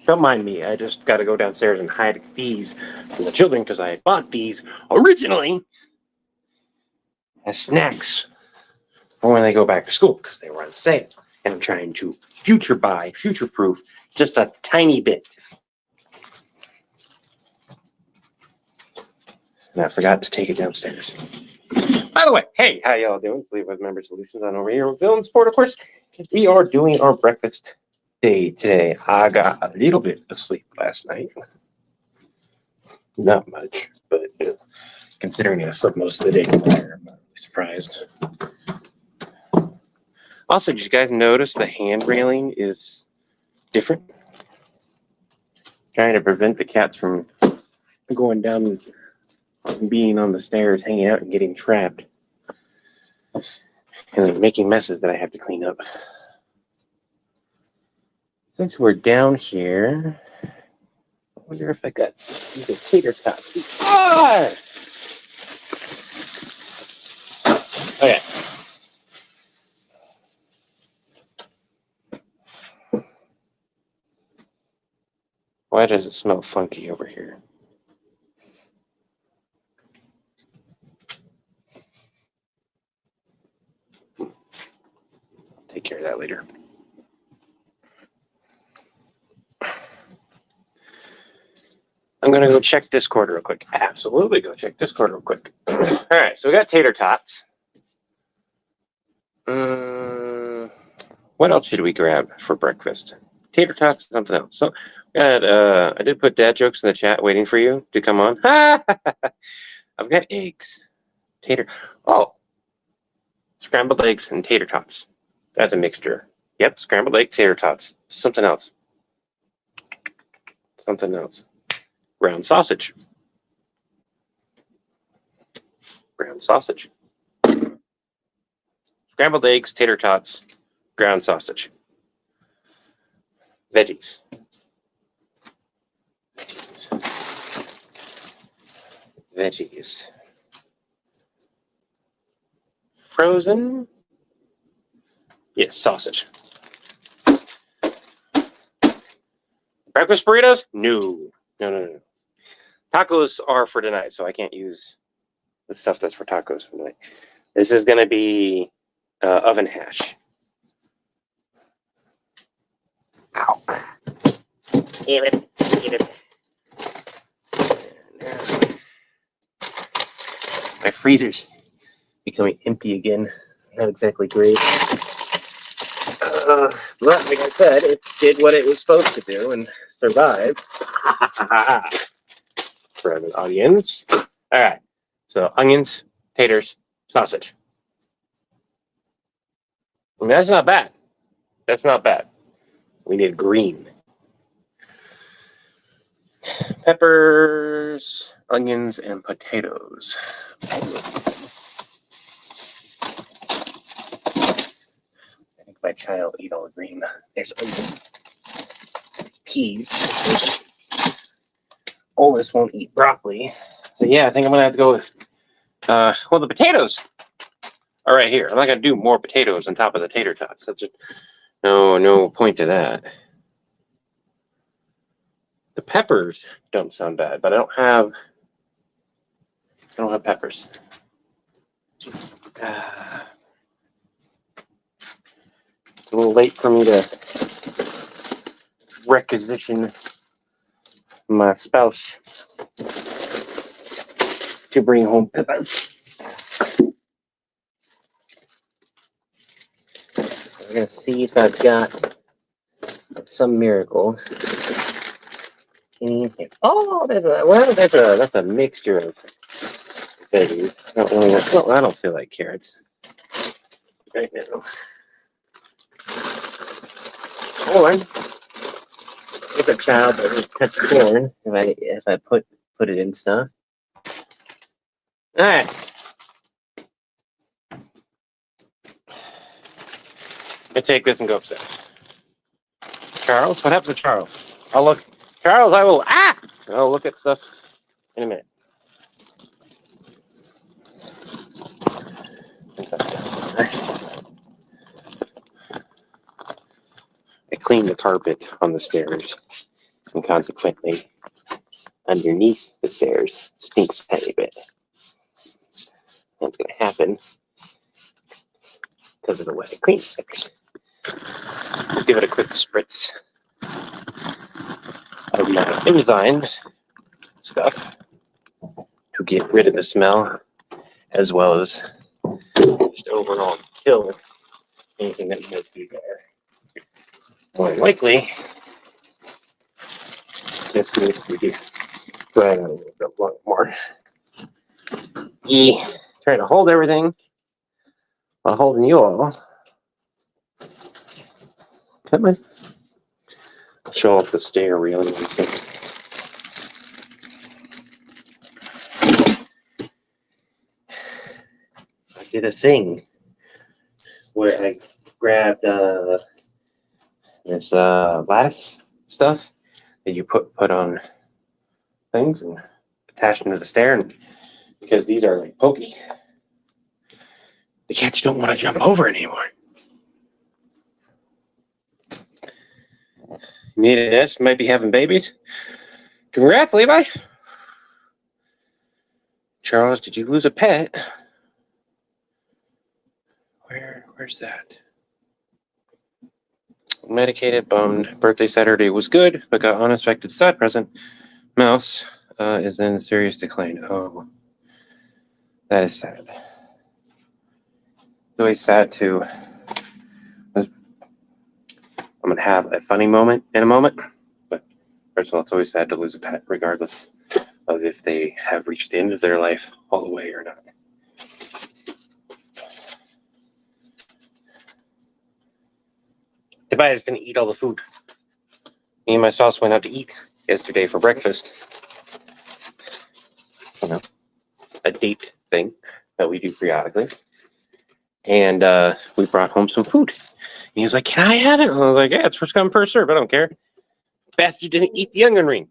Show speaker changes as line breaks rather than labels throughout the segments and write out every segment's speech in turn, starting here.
Don't mind me. I just got to go downstairs and hide these from the children because I bought these originally as snacks for when they go back to school because they were on sale. And I'm trying to future-proof just a tiny bit. And I forgot to take it downstairs. By the way, hey, how y'all doing? Levi Member Solutions on over here with Villain Sport, of course. We are doing our breakfast day today. I got a little bit of sleep last night. Not much, but considering I slept most of the day, I'm not really surprised. Also, did you guys notice the hand railing is different? Trying to prevent the cats from going down and being on the stairs, hanging out and getting trapped. And then making messes that I have to clean up. Since we're down here, I wonder if I got the tater tots. Ah! Okay. Why does it smell funky over here? Take care of that later. I'm going to go check Discord real quick. Absolutely go check Discord real quick. All right, so we got tater tots. What else should we grab for breakfast? Tater tots, something else. So I did put dad jokes in the chat waiting for you to come on. I've got eggs. Scrambled eggs and tater tots. That's a mixture. Yep, scrambled egg tater tots. Something else. Ground sausage. Scrambled eggs, tater tots, ground sausage. Veggies. Frozen. Yes, sausage. Breakfast burritos? No. Tacos are for tonight, so I can't use the stuff that's for tacos for tonight. This is going to be oven hash. Ow. Eat it. My freezer's becoming empty again. Not exactly great. But like I said, it did what it was supposed to do and survived. For the audience. All right. So onions, taters, sausage. I mean, that's not bad. We need green. Peppers, onions, and potatoes. I think my child will eat all the green. There's onions, peas. Oldest won't eat broccoli. So yeah, I think I'm gonna have to go with the potatoes are right here. I'm not gonna do more potatoes on top of the tater tots. That's no point to that. The peppers don't sound bad, but I don't have peppers. It's a little late for me to requisition my spouse to bring home peppers. We're gonna see if I've got some miracle. Oh, that's a mixture of veggies. I don't feel like carrots right now. Or if a child doesn't touch corn, if I put it in stuff. All right. I take this and go upstairs. Charles, what happened to Charles? I'll look at stuff in a minute. I cleaned the carpet on the stairs and consequently, underneath the stairs stinks a tiny bit. That's going to happen because of the way I clean the stairs. Let's give it a quick spritz of my Finalizing stuff to get rid of the smell, as well as just overall kill anything that might be there. More likely, this needs to be drag on a little bit more. Trying to hold everything while holding you all. Come on. I'll show off the stair reel. I did a thing where I grabbed this lattice stuff that you put on things and attach them to the stair, and because these are like pokey, the cats don't want to jump over anymore. You need a nest, might be having babies. Congrats, Levi. Charles, did you lose a pet? Where's that? Medicated, bummed. Birthday Saturday was good, but got unexpected sad present. Mouse is in serious decline. Oh, that is sad. It's always sad too. I'm gonna have a funny moment in a moment, but first of all, it's always sad to lose a pet, regardless of if they have reached the end of their life all the way or not. Tobias didn't eat all the food. Me and my spouse went out to eat yesterday for breakfast. You know, a date thing that we do periodically. And we brought home some food. And he was like, "Can I have it?" And I was like, "Yeah, it's first come, first serve. I don't care." Bastard didn't eat the onion ring.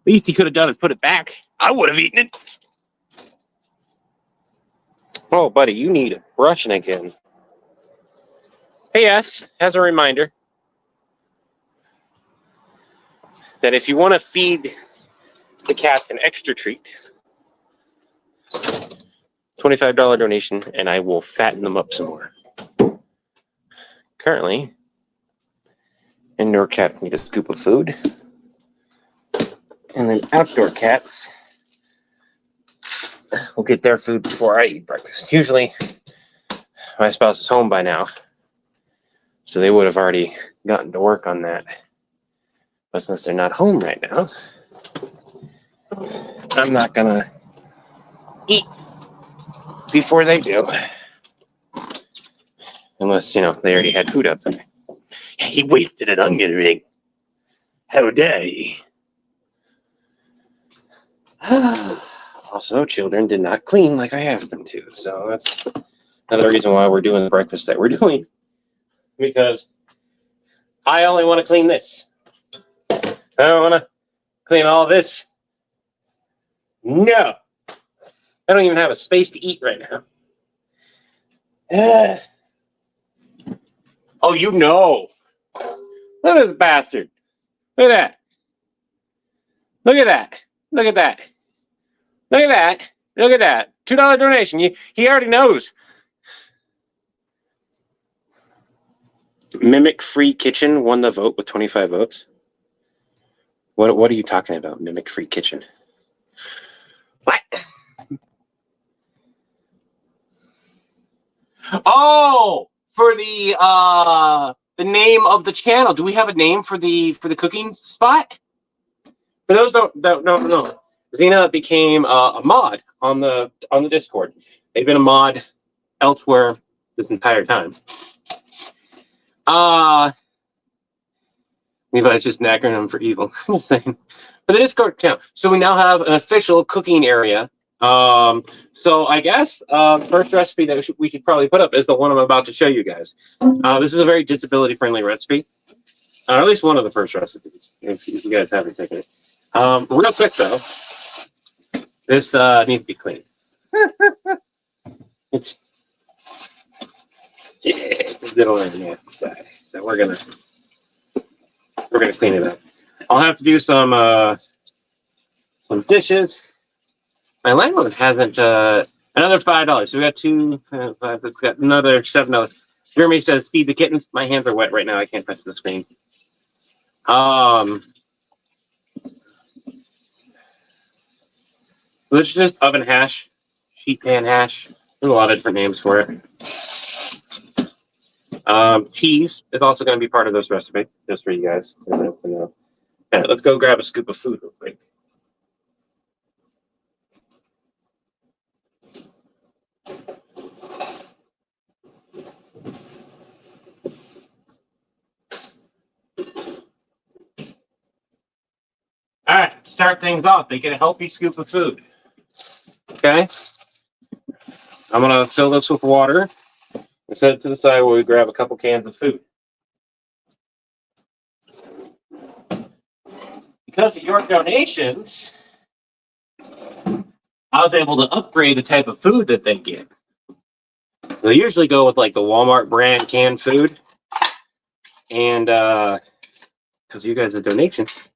Least he could have done is put it back. I would have eaten it. Oh, buddy, you need brushing again. Hey, yes, as a reminder that if you want to feed the cats an extra treat, $25 donation, and I will fatten them up some more. Currently, indoor cats need a scoop of food, and then outdoor cats will get their food before I eat breakfast. Usually, my spouse is home by now, so they would have already gotten to work on that. But since they're not home right now, I'm not gonna eat before they do. Unless, they already had food outside. He wasted an onion ring. How dare he? Also, children did not clean like I asked them to. So that's another reason why we're doing the breakfast that we're doing. Because I only want to clean this. I don't want to clean all this. No. I don't even have a space to eat right now. Oh, you know. Look at this bastard. Look at that. Look at that. Look at that. Look at that. Look at that. $2 donation. He already knows. Mimic Free Kitchen won the vote with 25 votes. What are you talking about, Mimic Free Kitchen? What? Oh, for the name of the channel. Do we have a name for the cooking spot? For those don't know, Xena became a mod on the Discord. They've been a mod elsewhere this entire time. Levi's just an acronym for evil. I'm just saying. For the Discord account. So we now have an official cooking area. So I guess the first recipe that we should probably put up is the one I'm about to show you guys. This is a very disability friendly recipe. Or at least one of the first recipes, if you guys haven't taken it. Real quick though, this needs to be cleaned. It's a little on the nasty side, so we're gonna clean it up. I'll have to do some dishes. My landlord hasn't another $5. So we got five, we've got another $7. Jeremy says feed the kittens. My hands are wet right now. I can't touch the screen. So this is just oven hash, sheet pan hash. There's a lot of different names for it. Cheese is also going to be part of this recipe, just for you guys to know. All right, let's go grab a scoop of food real quick. All right, start things off. They get a healthy scoop of food. Okay. I'm going to fill this with water and set it to the side where we grab a couple cans of food. Because of your donations, I was able to upgrade the type of food that they get. They usually go with like the Walmart brand canned food. And because you guys have donations,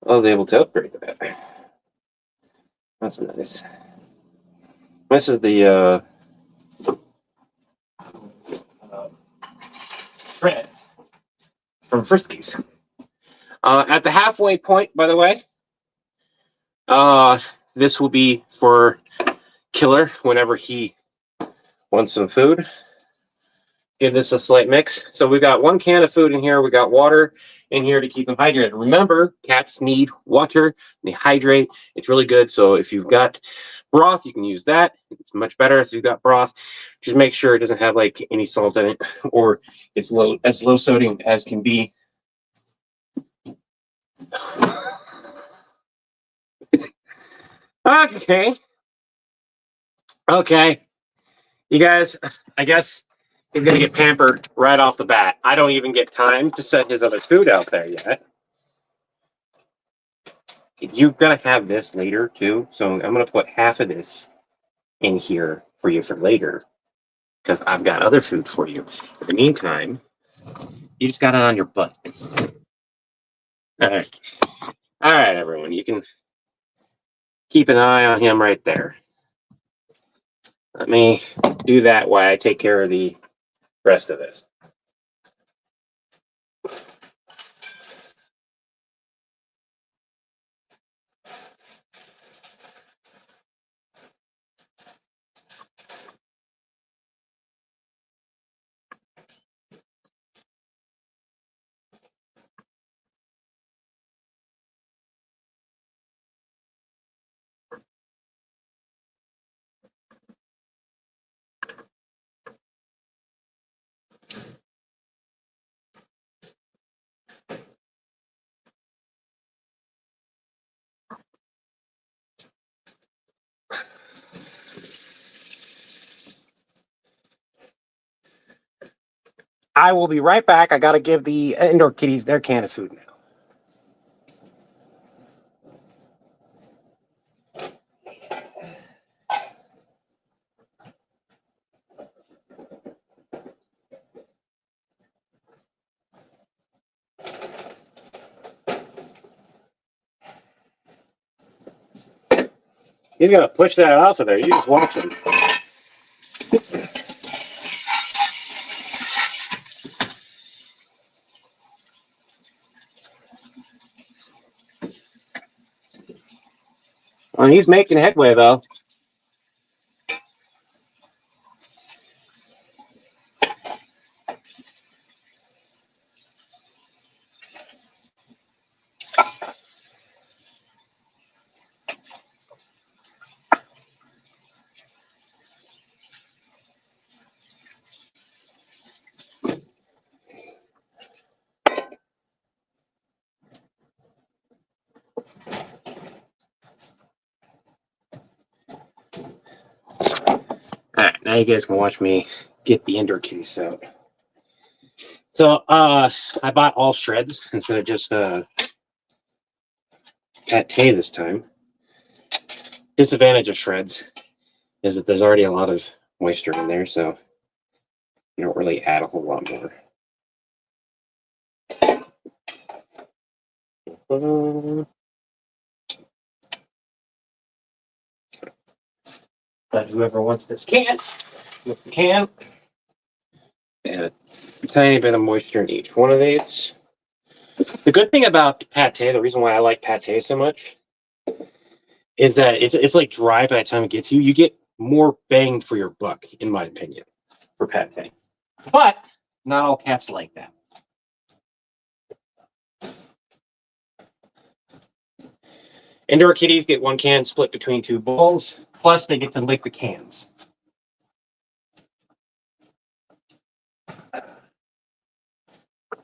I was able to upgrade that. That's nice. This is the bread from Friskies. At the halfway point, by the way, this will be for Killer whenever he wants some food. Give this a slight mix. So we got 1 can of food in here. We got water in here to keep them hydrated. Remember, cats need water. They hydrate. It's really good. So if you've got broth, you can use that. It's much better if you've got broth. Just make sure it doesn't have like any salt in it, or it's as low sodium as can be. Okay. You guys, I guess he's going to get pampered right off the bat. I don't even get time to set his other food out there yet. You're going to have this later, too. So I'm going to put half of this in here for you for later, because I've got other food for you. In the meantime, you just got it on your butt. All right. All right, everyone. You can keep an eye on him right there. Let me do that while I take care of the rest of this. I will be right back. I got to give the indoor kitties their can of food now. He's going to push that off of there. You just watch him. Well, he's making headway, though. All right, now you guys can watch me get the indoor kitties out. So, I bought all shreds instead of just pate this time. Disadvantage of shreds is that there's already a lot of moisture in there, so you don't really add a whole lot more. But whoever wants this can't, with the can, add a tiny bit of moisture in each one of these. The good thing about pate, the reason why I like pate so much, is that it's like dry by the time it gets you. You get more bang for your buck, in my opinion, for pate. But not all cats like that. Indoor kitties get one can split between two bowls, plus they get to lick the cans.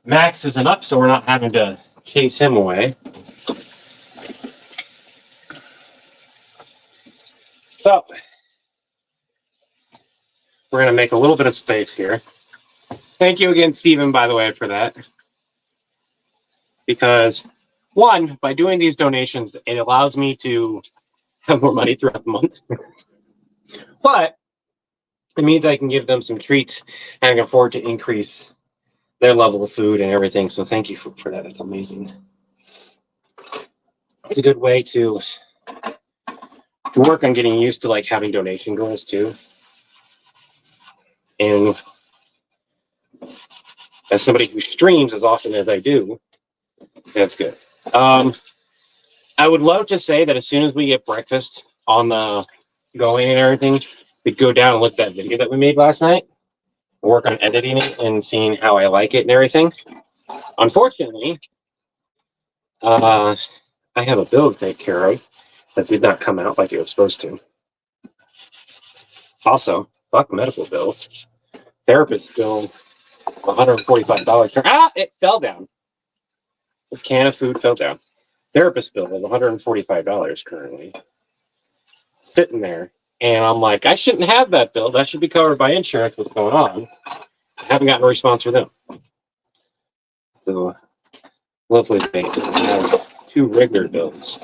Max isn't up, so we're not having to chase him away. So, we're going to make a little bit of space here. Thank you again, Stephen, by the way, for that. Because, one, by doing these donations, it allows me to have more money throughout the month. But it means I can give them some treats and I can afford to increase their level of food and everything. So thank you for that. It's amazing. It's a good way to work on getting used to like having donation goals too. And as somebody who streams as often as I do, that's good. I would love to say that as soon as we get breakfast on the going and everything, we'd go down and look at that video that we made last night, work on editing it and seeing how I like it and everything. Unfortunately, I have a bill to take care of that did not come out like it was supposed to. Also, fuck medical bills. Therapist bill, $145. Ah, it fell down. This can of food fell down. Therapist bill is $145 currently. Sitting there. And I'm like, I shouldn't have that bill. That should be covered by insurance. What's going on? I haven't gotten a response from them. So, lovely they have two regular bills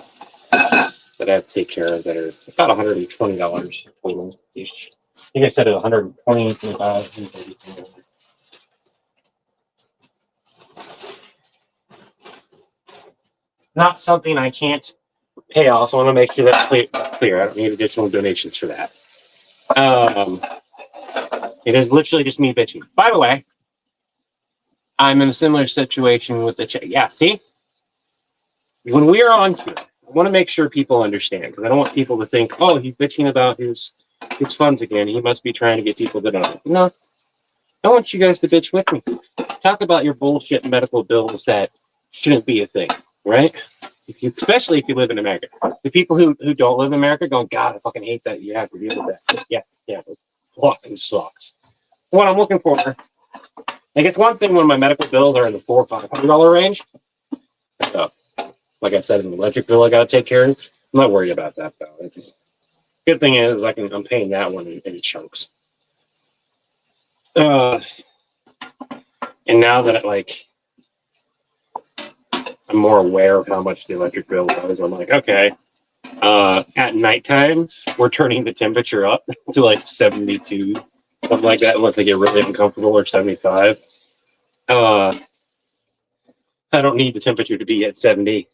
that I have to take care of that are about $120 total each. I think I said it $120, $25, not something I can't pay off. I want to make sure that's clear. I don't need additional donations for that. It is literally just me bitching. By the way, I'm in a similar situation with the check. Yeah, see? When we're on to it, I want to make sure people understand because I don't want people to think, oh, he's bitching about his funds again. He must be trying to get people to donate. No, I want you guys to bitch with me. Talk about your bullshit medical bills that shouldn't be a thing, right? Especially if you live in America. The people who don't live in America go, God, I fucking hate that you have to deal with that. Yeah, it fucking sucks. What I'm looking for, like, it's one thing when my medical bills are in the $400 or $500 range. So, like I said, an electric bill I got to take care of. I'm not worried about that though. It's, good thing is I'm paying that one in chunks. And now that I'm more aware of how much the electric bill is, I'm like, okay. At nighttime, we're turning the temperature up to like 72, something like that, unless I get really uncomfortable, or 75. I don't need the temperature to be at 70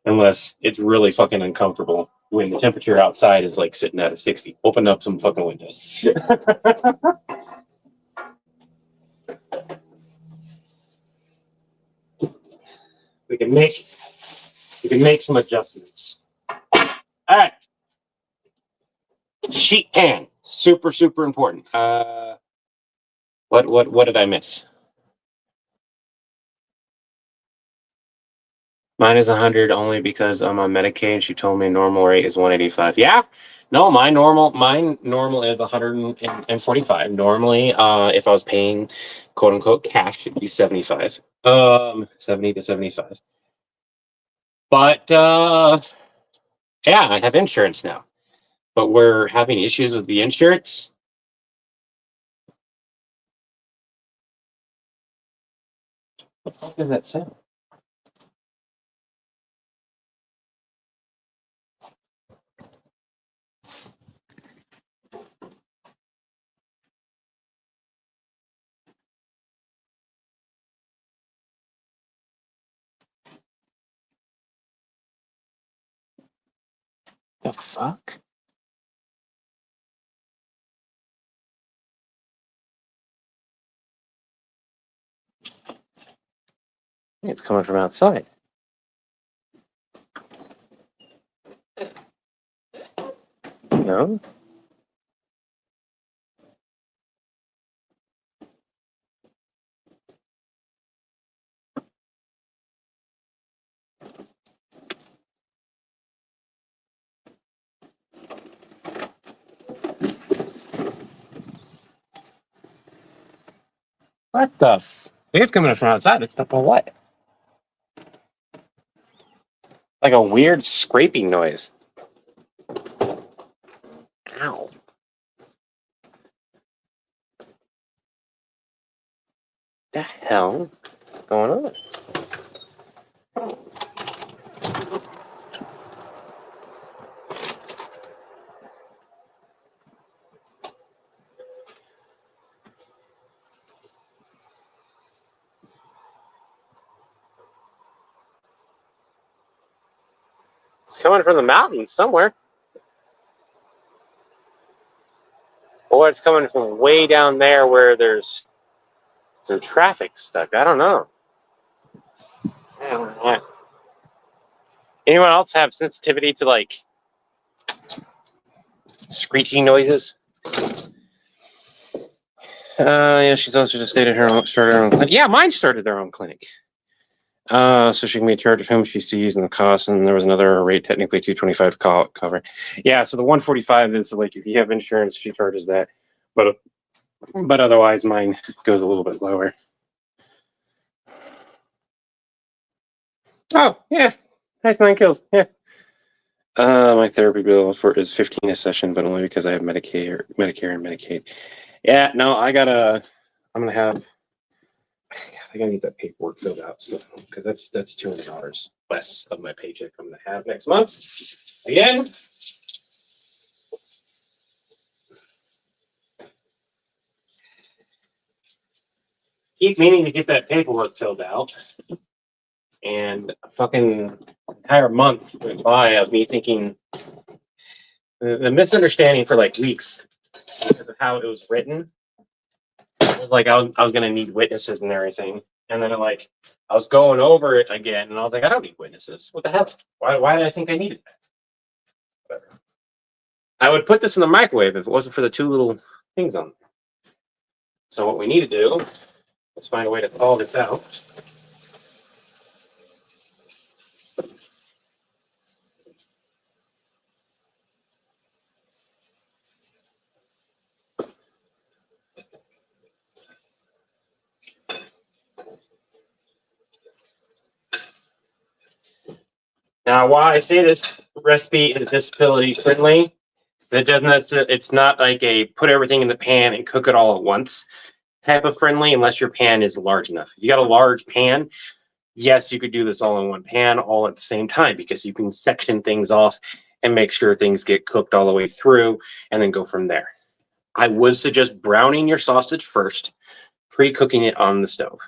unless it's really fucking uncomfortable. When the temperature outside is like sitting at a 60, open up some fucking windows. we can make some adjustments. All right. Sheet pan, super important. What did I miss? Mine is 100 only because I'm on Medicaid. She told me normal rate is 185. Yeah, no, mine normal is 145. Normally, if I was paying quote unquote cash, it'd be 75. 70 to 75. But yeah, I have insurance now. But we're having issues with the insurance. What the fuck does that say? The fuck? It's coming from outside. No? What the f? It's coming from outside. It's up on what? Like a weird scraping noise. Ow. The hell is going on? It's coming from the mountains somewhere. Or it's coming from way down there where there's some traffic stuck. I don't know. Anyone else have sensitivity to like screeching noises? Yeah, she's also just started her own clinic. Yeah, mine started their own clinic. So she can be charged of whom she sees and the cost, and there was another rate, technically $225 cover. Yeah, so the $145 is like if you have insurance, she charges that, but otherwise mine goes a little bit lower. Oh yeah, nice 9 kills. Yeah. My therapy bill is $15 a session, but only because I have Medicare and Medicaid. Yeah, no, I'm gonna have. I gotta get that paperwork filled out still because that's $200 less of my paycheck I'm gonna have next month. Again. Keep meaning to get that paperwork filled out, and a fucking entire month went by of me thinking the misunderstanding for like weeks because of how it was written. It was like I was gonna need witnesses and everything, and then I was going over it again, and I was like, I don't need witnesses. What the hell? Why did I think I needed that? Whatever. I would put this in the microwave if it wasn't for the 2 little things on there. So what we need to do is find a way to thaw this out. Now, why I say this recipe is disability friendly, it doesn't. It's not like a put everything in the pan and cook it all at once type of friendly, unless your pan is large enough. If you got a large pan, yes, you could do this all in one pan, all at the same time, because you can section things off and make sure things get cooked all the way through, and then go from there. I would suggest browning your sausage first, pre-cooking it on the stove.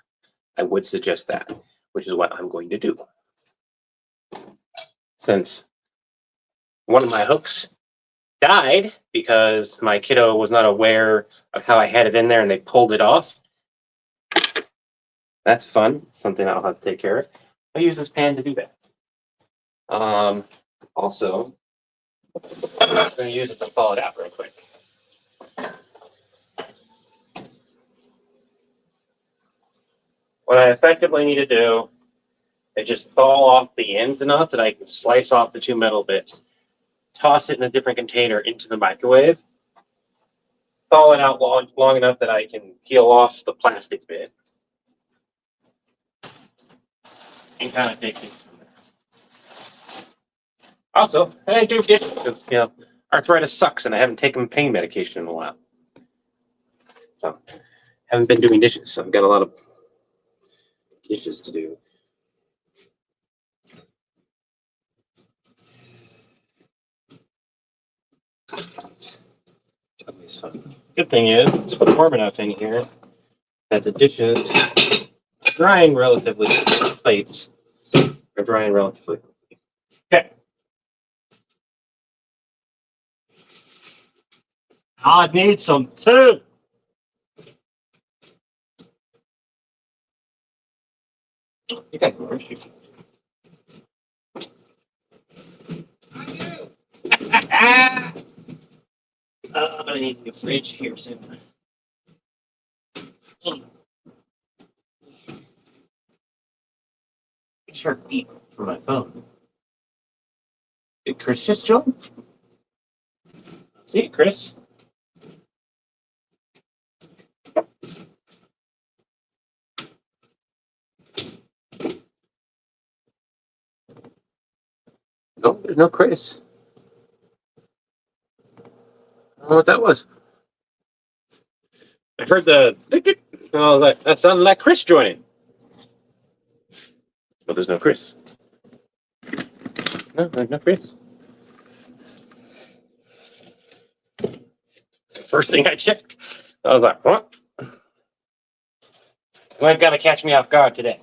I would suggest that, which is what I'm going to do. Since one of my hooks died because my kiddo was not aware of how I had it in there and they pulled it off. That's fun. Something I'll have to take care of. I use this pan to do that. Also, I'm going to use it to thaw it out real quick. What I effectively need to do is just thaw off the ends enough that I can slice off the 2 metal bits, toss it in a different container into the microwave, thaw it out long enough that I can peel off the plastic bit, and kind of take it from there. Also, I didn't do dishes because, arthritis sucks and I haven't taken pain medication in a while. So, haven't been doing dishes, so I've got a lot of dishes to do. Always fun. Good thing is, it's warm enough in here that the dishes are drying relatively, plates are drying relatively. Okay. I need some too. You got orange juice. I need a fridge here soon. It's her beep for my phone. Did Chris just join? See, Chris. No, there's no Chris. I don't know what that was. I heard the. I was like, that sounded like Chris joining. But there's no Chris. No, there's no Chris. First thing I checked, I was like, what? You ain't gonna catch me off guard today.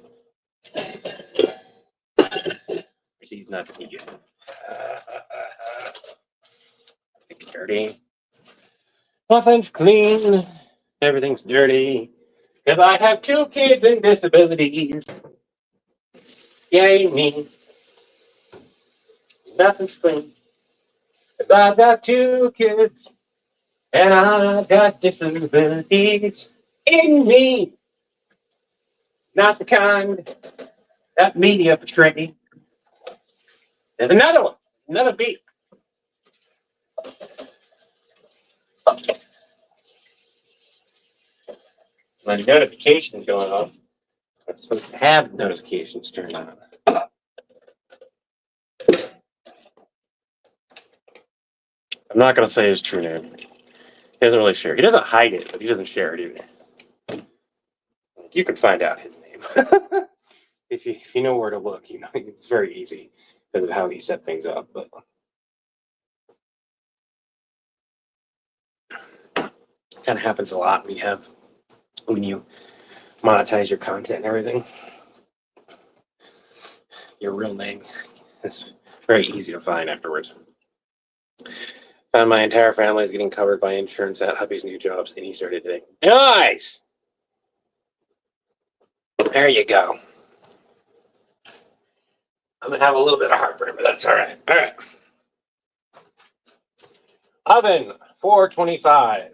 She's not gonna be good. It's dirty. Nothing's clean. Everything's dirty. Because I have 2 kids and disabilities. Yay, me. Nothing's clean. Because I've got 2 kids and I've got disabilities in me. Not the kind that media portray. There's another one. Another beat. My notifications going off. I'm supposed to have notifications turned on. I'm not going to say his true name. He doesn't really share. He doesn't hide it, but he doesn't share it either. You can find out his name. if you know where to look, you know, it's very easy because of how he set things up. But kind of happens a lot when you monetize your content and everything. Your real name is very easy to find afterwards. Found my entire family is getting covered by insurance at hubby's new jobs, and he started today. Nice. There you go. I'm gonna have a little bit of heartburn, but that's all right. All right. Oven 425.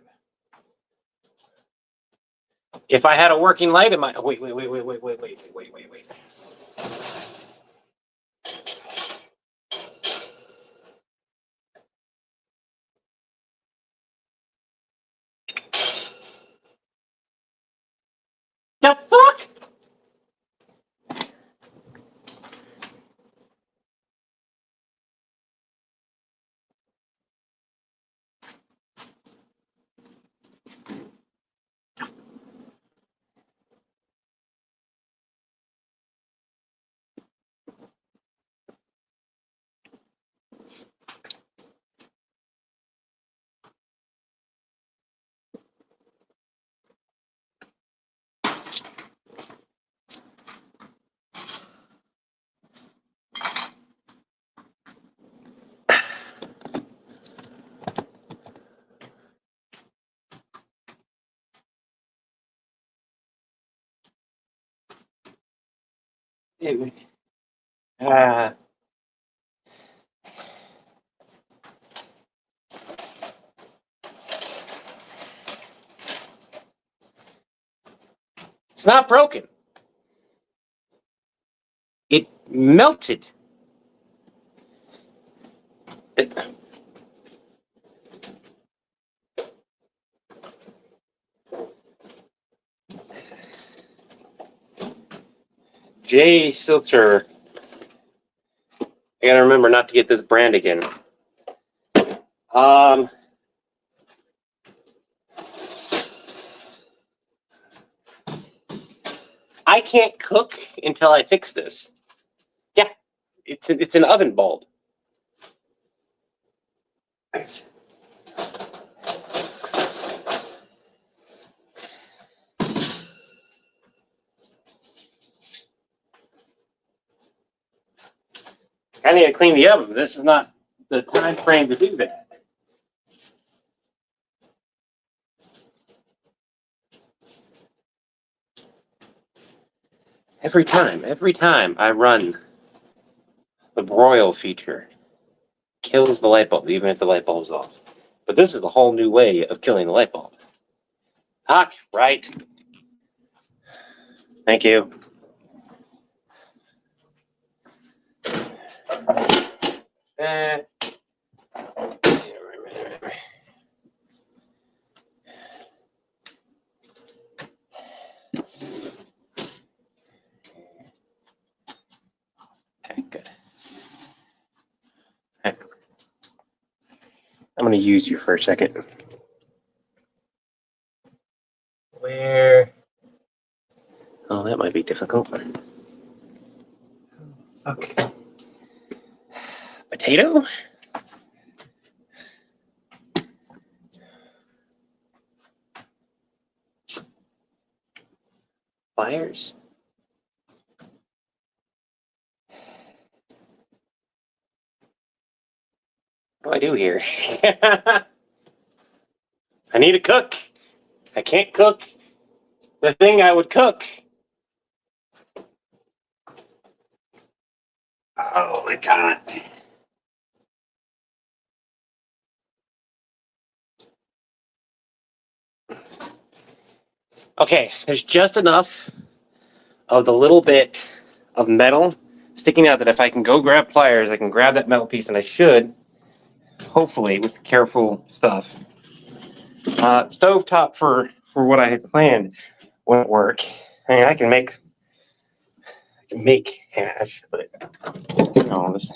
If I had a working light in my wait. The fuck? Uh, it's not broken. It melted. Jay Silter. I gotta remember not to get this brand again. I can't cook until I fix this. Yeah, it's an oven bulb. I need to clean the oven. This is not the time frame to do that. Every time I run the broil feature, kills the light bulb, even if the light bulb's off. But this is a whole new way of killing the light bulb. Huck, right? Thank you. Okay, good. I'm going to use you for a second. Where? Oh, that might be difficult. Okay. Potato? Pliers? What do I do here? I need to cook. I can't cook the thing I would cook. Oh my god. Okay, there's just enough of the little bit of metal sticking out that if I can go grab pliers, I can grab that metal piece, and I should, hopefully, with careful stuff. Stovetop for what I had planned wouldn't work. I mean, I can make hash, but no, this.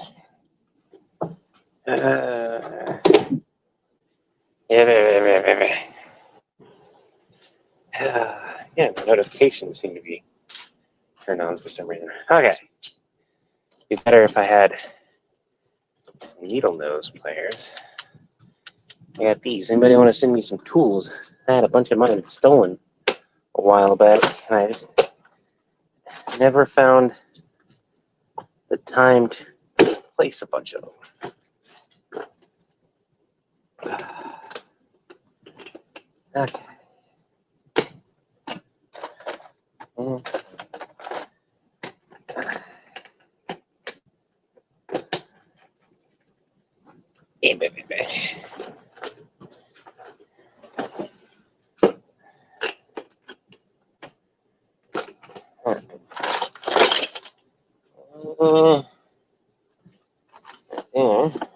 Yeah, the notifications seem to be turned on for some reason. Okay. Be better if I had needle nose pliers. I got these. Anybody want to send me some tools? I had a bunch of mine stolen a while back, and I never found the time to place a bunch of them. Okay.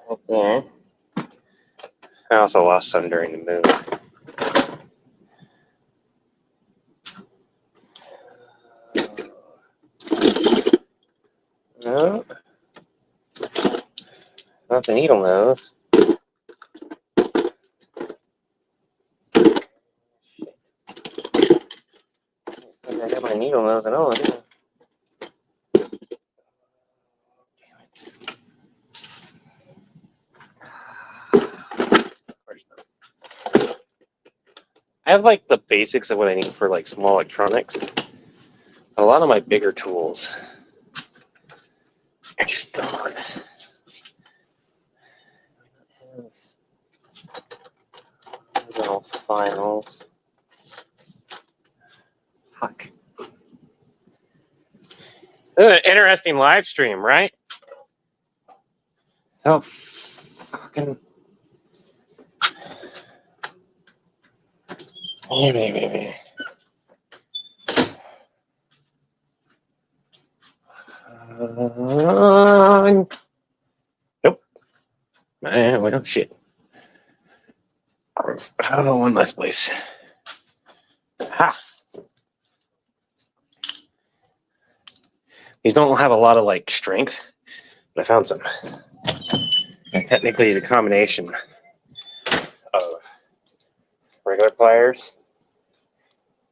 Okay. I also lost some during the move. No, not the needle nose. I think I got my needle nose and all. I have like the basics of what I need for like small electronics. A lot of my bigger tools are just gone. Those are all finals. Fuck. This is an interesting live stream, right? So fucking. Maybe. Nope. Well, shit. Oh, one less place. Ha! These don't have a lot of like strength, but I found some. And technically, the combination of regular pliers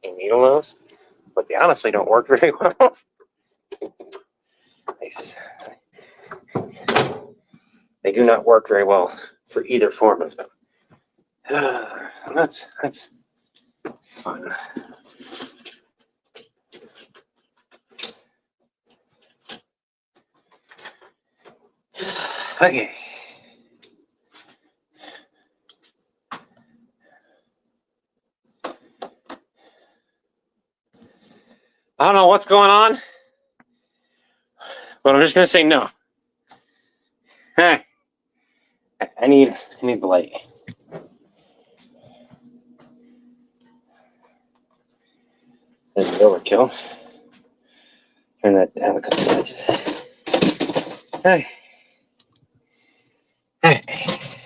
and needle nose, but they honestly don't work very well. They do not work very well for either form of them. That's fun. Okay. I don't know what's going on. But I'm just gonna say no. Huh. I need the light. There's the overkill. Turn that down a couple notches. Okay. Alright.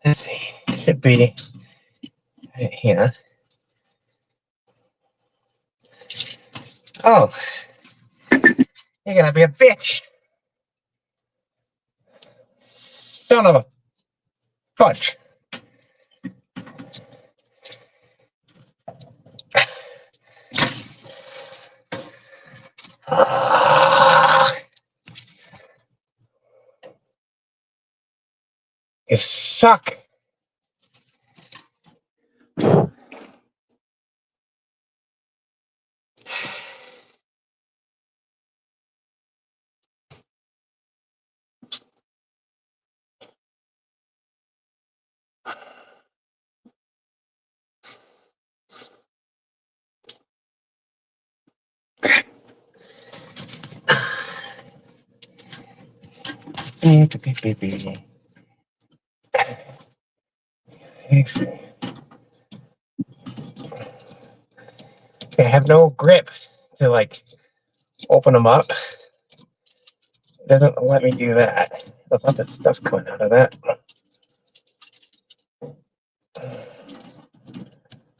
Let's see. Should be right here. Oh. You're gonna be a bitch. Son of a fudge. You suck. I have no grip to like open them up. It doesn't let me do that. There's a lot of stuff coming out of that.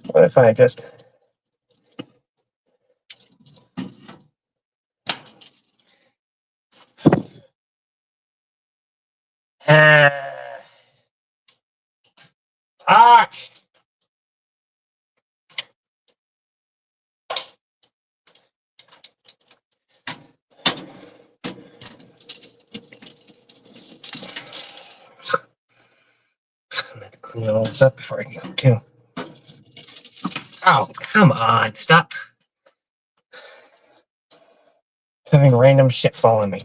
What if I just I'm gonna have to clean all this up before I can go too. Oh, come on, stop having random shit fall on me.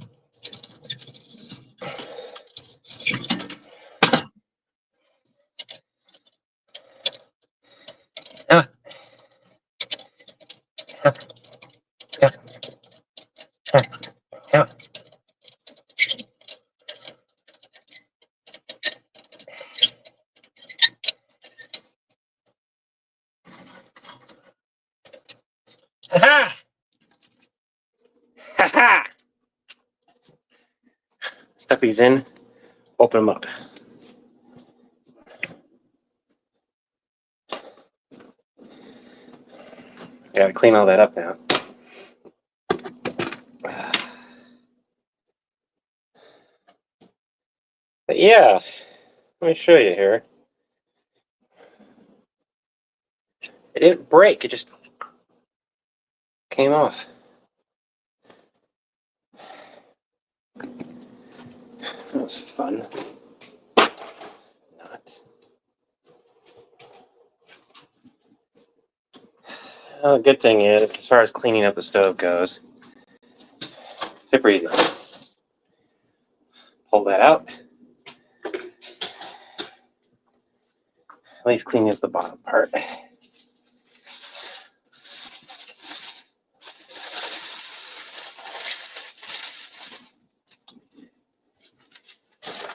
Ha ha! Stuff these in, open them up. Gotta clean all that up now. But yeah, let me show you here. It didn't break, it just came off. That was fun. Not. Well, the good thing is, as far as cleaning up the stove goes, super easy. Pull that out. At least clean up the bottom part.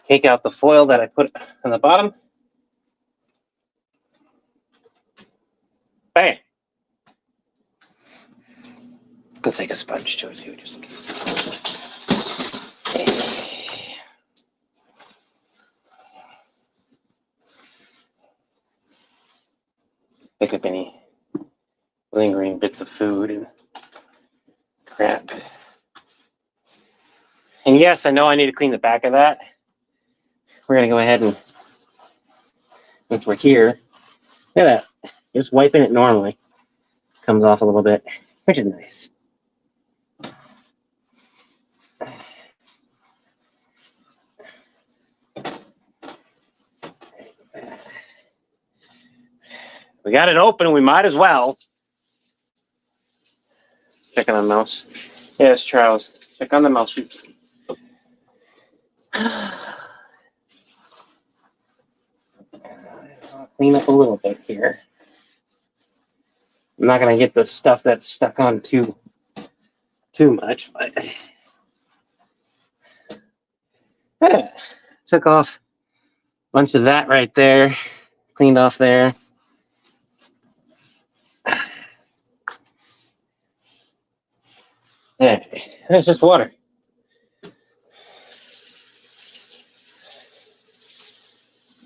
Take out the foil that I put on the bottom. Bam! Let's take a sponge to it too, just in case. Pick up any lingering bits of food and crap. And yes, I know I need to clean the back of that. We're gonna go ahead and, since we're here, look at that. Just wiping it normally comes off a little bit, which is nice. We got it open, we might as well. Check on the mouse. Yes, Charles. Check on the mouse. I'll clean up a little bit here. I'm not gonna get the stuff that's stuck on too much, but Yeah. Took off a bunch of that right there. Cleaned off there. Yeah, it's just water.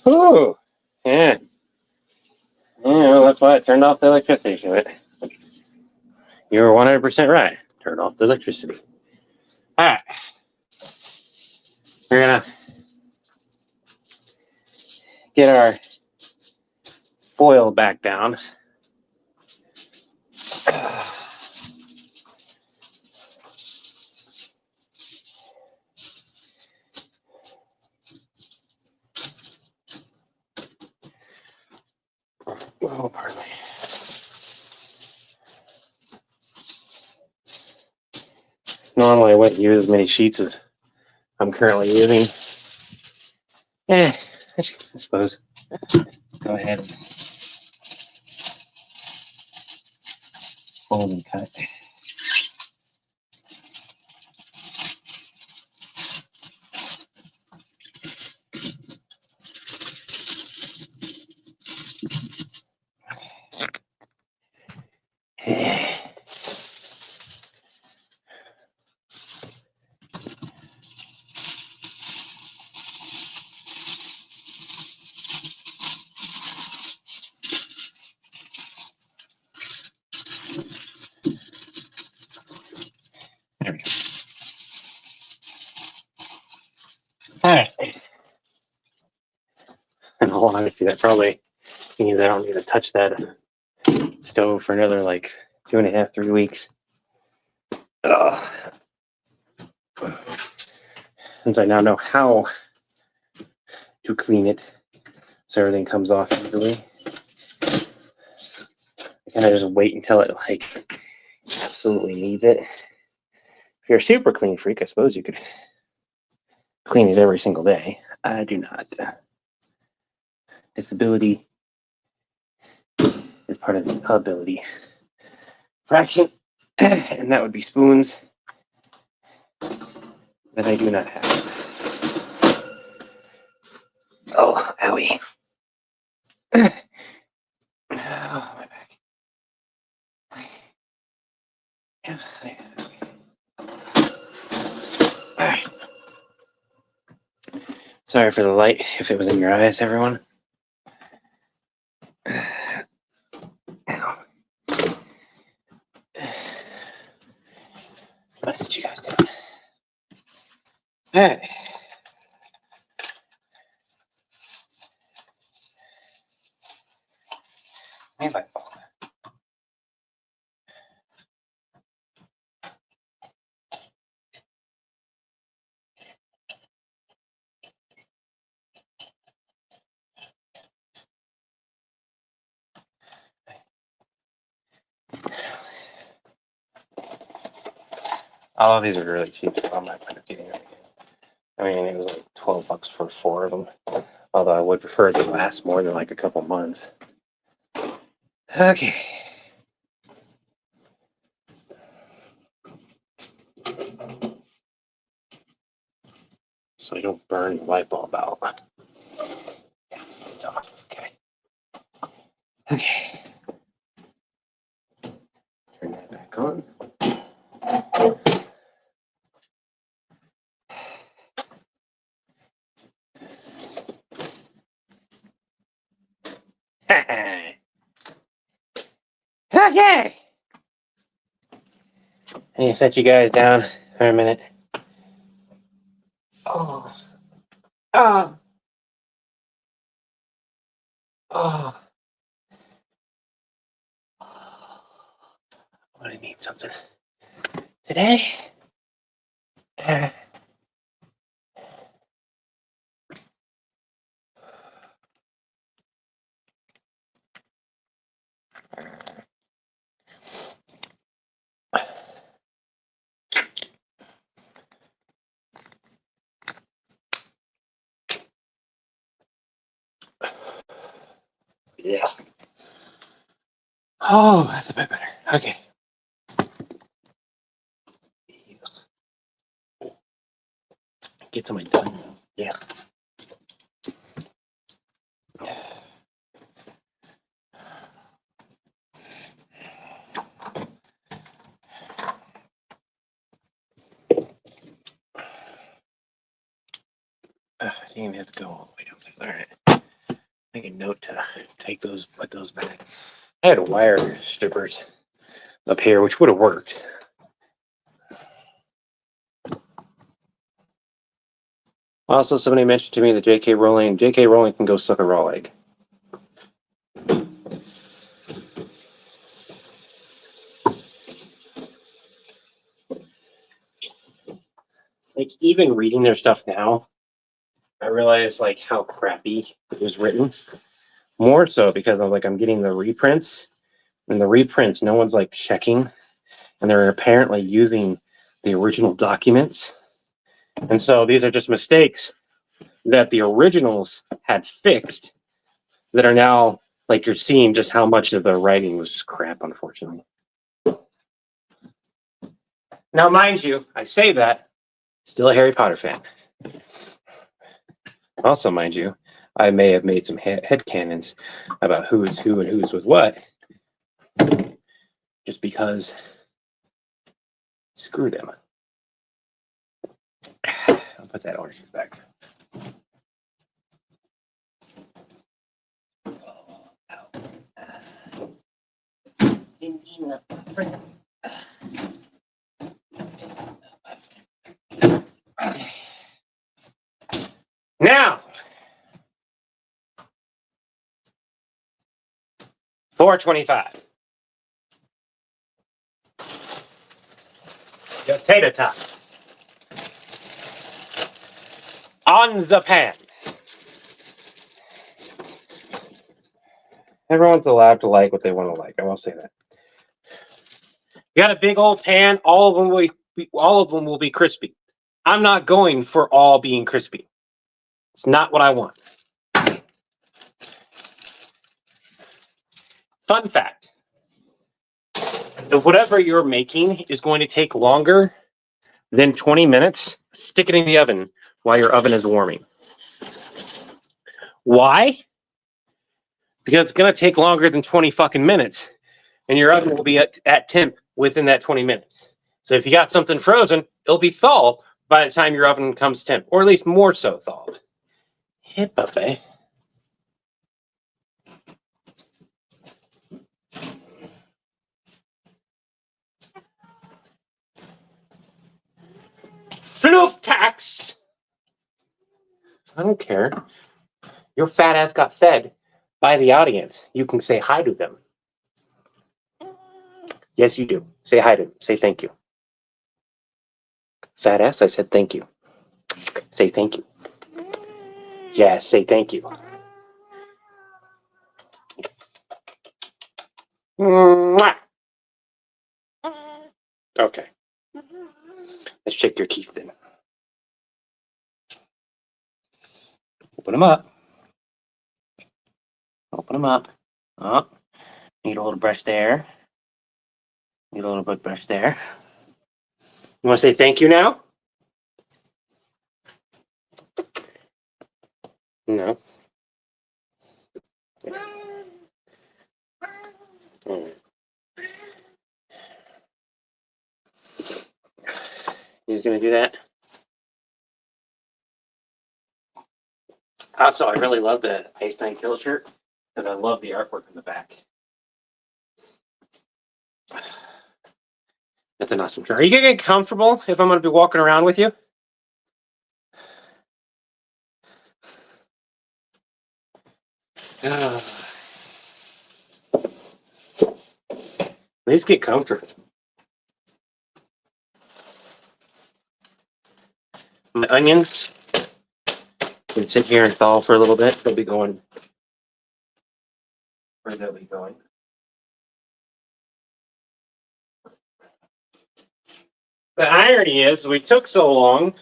Ooh, yeah. Yeah, well, that's why I turned off the electricity to it. You were 100% right. Turn off the electricity. All right. We're going to get our foil back down. Oh, pardon me. Normally, I wouldn't use as many sheets as I'm currently using. Yeah, I suppose. Go ahead and fold and cut. There we go. All right. In all honesty, that probably means I don't need to touch that stove for another like 2.5, 3 weeks. Ugh. Since I now know how to clean it so everything comes off easily, I kind of just wait until it like absolutely needs it. If you're a super clean freak, I suppose you could clean it every single day. I do not. Disability is part of the ability fraction, and that would be spoons that I do not have. Oh, owie. Oh, my back. Yeah, okay. All right. Sorry for the light if it was in your eyes, everyone. Best that you guys did. All right. Anyway. All of these are really cheap, so I'm not going to getting them again. I mean, it was like $12 for 4 of them. Although I would prefer it to last more than like a couple months. Okay. So you don't burn the light bulb out. Yeah, it's off. Okay. Okay. Turn that back on. Okay. I need to set you guys down for a minute. Oh. Oh. Oh. I need something today. Yeah. Oh, that's a bit better. Okay. Get to my done. Yeah. I didn't even have to go all the way downstairs. All right. Make a note to put those back. I had wire strippers up here, which would have worked. Also, somebody mentioned to me that J.K. Rowling can go suck a raw egg. Like, even reading their stuff now, I realize like how crappy it was written. More so because I'm getting the reprints, and the reprints no one's like checking, and they're apparently using the original documents, and so these are just mistakes that the originals had fixed that are now like you're seeing just how much of the writing was just crap, unfortunately. Now, mind you, I say that still a Harry Potter fan. Also, mind you, I may have made some headcanons about who's who and who's with what, just because screw them. I'll put that orange juice back. Now, 425. Potato tots on the pan. Everyone's allowed to like what they want to like. I will say that. You got a big old pan. All of them will be crispy. I'm not going for all being crispy. It's not what I want. Fun fact. Whatever you're making is going to take longer than 20 minutes. Stick it in the oven while your oven is warming. Why? Because it's going to take longer than 20 fucking minutes, and your oven will be at temp within that 20 minutes. So if you got something frozen, it'll be thawed by the time your oven comes temp, or at least more so thawed. Hip up, eh? Floof tax! I don't care. Your fat ass got fed by the audience. You can say hi to them. Yes, you do. Say hi to them. Say thank you. Fat ass, I said thank you. Say thank you. Yeah, say thank you. Mwah. Okay. Let's check your teeth then. Open them up. Open them up. Oh, need a little brush there. Need a little bit brush there. You want to say thank you now? No. You just gonna do that? Also, I really love the Ice Nine Kill shirt because I love the artwork in the back. That's an awesome shirt. Are you gonna get comfortable if I'm gonna be walking around with you? Please get comfortable. My onions can sit here and thaw for a little bit. They'll be going where they'll be going. The irony is we took so long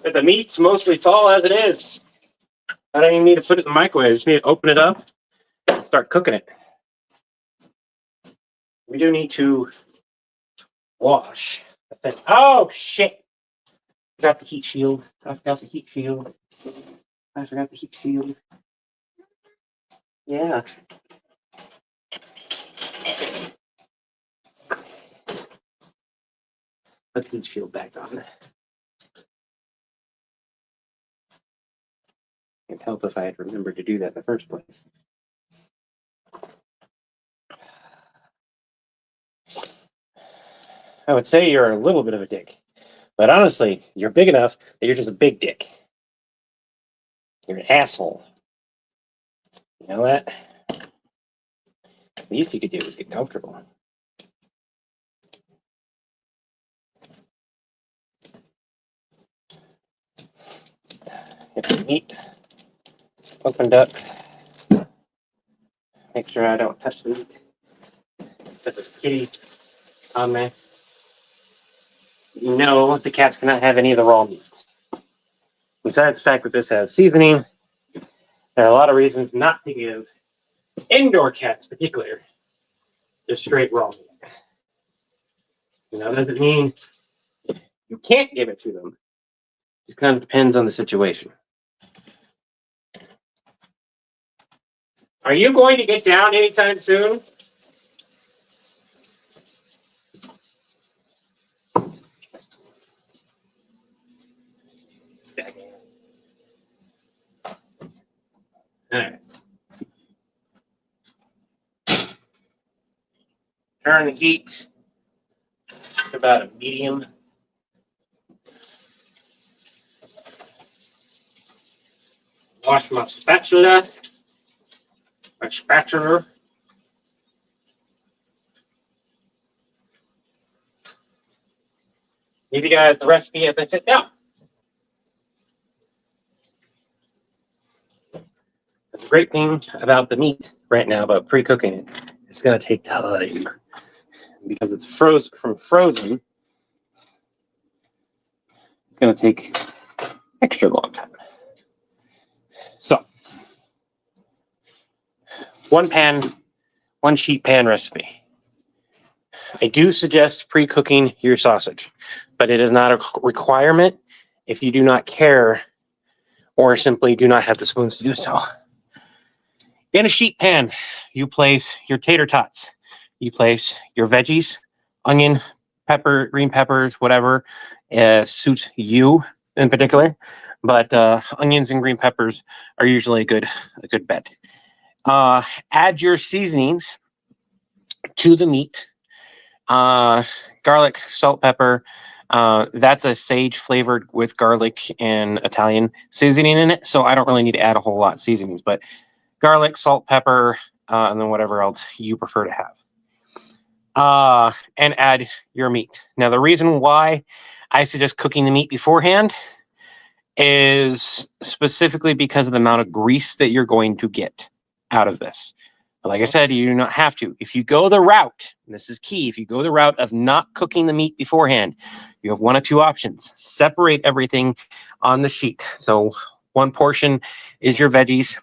that the meat's mostly thaw as it is. I don't even need to put it in the microwave. I just need to open it up and start cooking it. We do need to wash. Oh, shit. Forgot the heat shield. I forgot the heat shield. I forgot the heat shield. Yeah. Put the heat shield back on. It'd help if I had remembered to do that in the first place. I would say you're a little bit of a dick. But honestly, you're big enough that you're just a big dick. You're an asshole. You know that? The least you could do is get comfortable. Get the meat opened up. Make sure I don't touch the meat. Put this kitty on there. No, the cats cannot have any of the raw meats. Besides the fact that this has seasoning, there are a lot of reasons not to give indoor cats, particularly, just straight raw meat. You know, that doesn't mean you can't give it to them. It just kind of depends on the situation. Are you going to get down anytime soon? All right. Turn the heat to about a medium. Wash my spatula. My spatula. Give you guys the recipe as I sit down. The great thing about the meat right now, about pre-cooking it, it's going to take time. Because it's frozen. It's going to take extra long time. So, one sheet pan recipe. I do suggest pre-cooking your sausage, but it is not a requirement if you do not care or simply do not have the spoons to do so. In a sheet pan, you place your tater tots. You place your veggies, onion, pepper, green peppers, whatever suits you in particular. But onions and green peppers are usually a good bet. Add your seasonings to the meat. Garlic, salt, pepper. That's a sage flavored with garlic and Italian seasoning in it. So I don't really need to add a whole lot of seasonings, but garlic, salt, pepper, and then whatever else you prefer to have. And add your meat. Now, the reason why I suggest cooking the meat beforehand is specifically because of the amount of grease that you're going to get out of this. But like I said, you do not have to. If you go the route, and this is key, if you go the route of not cooking the meat beforehand, you have one of two options. Separate everything on the sheet. So one portion is your veggies,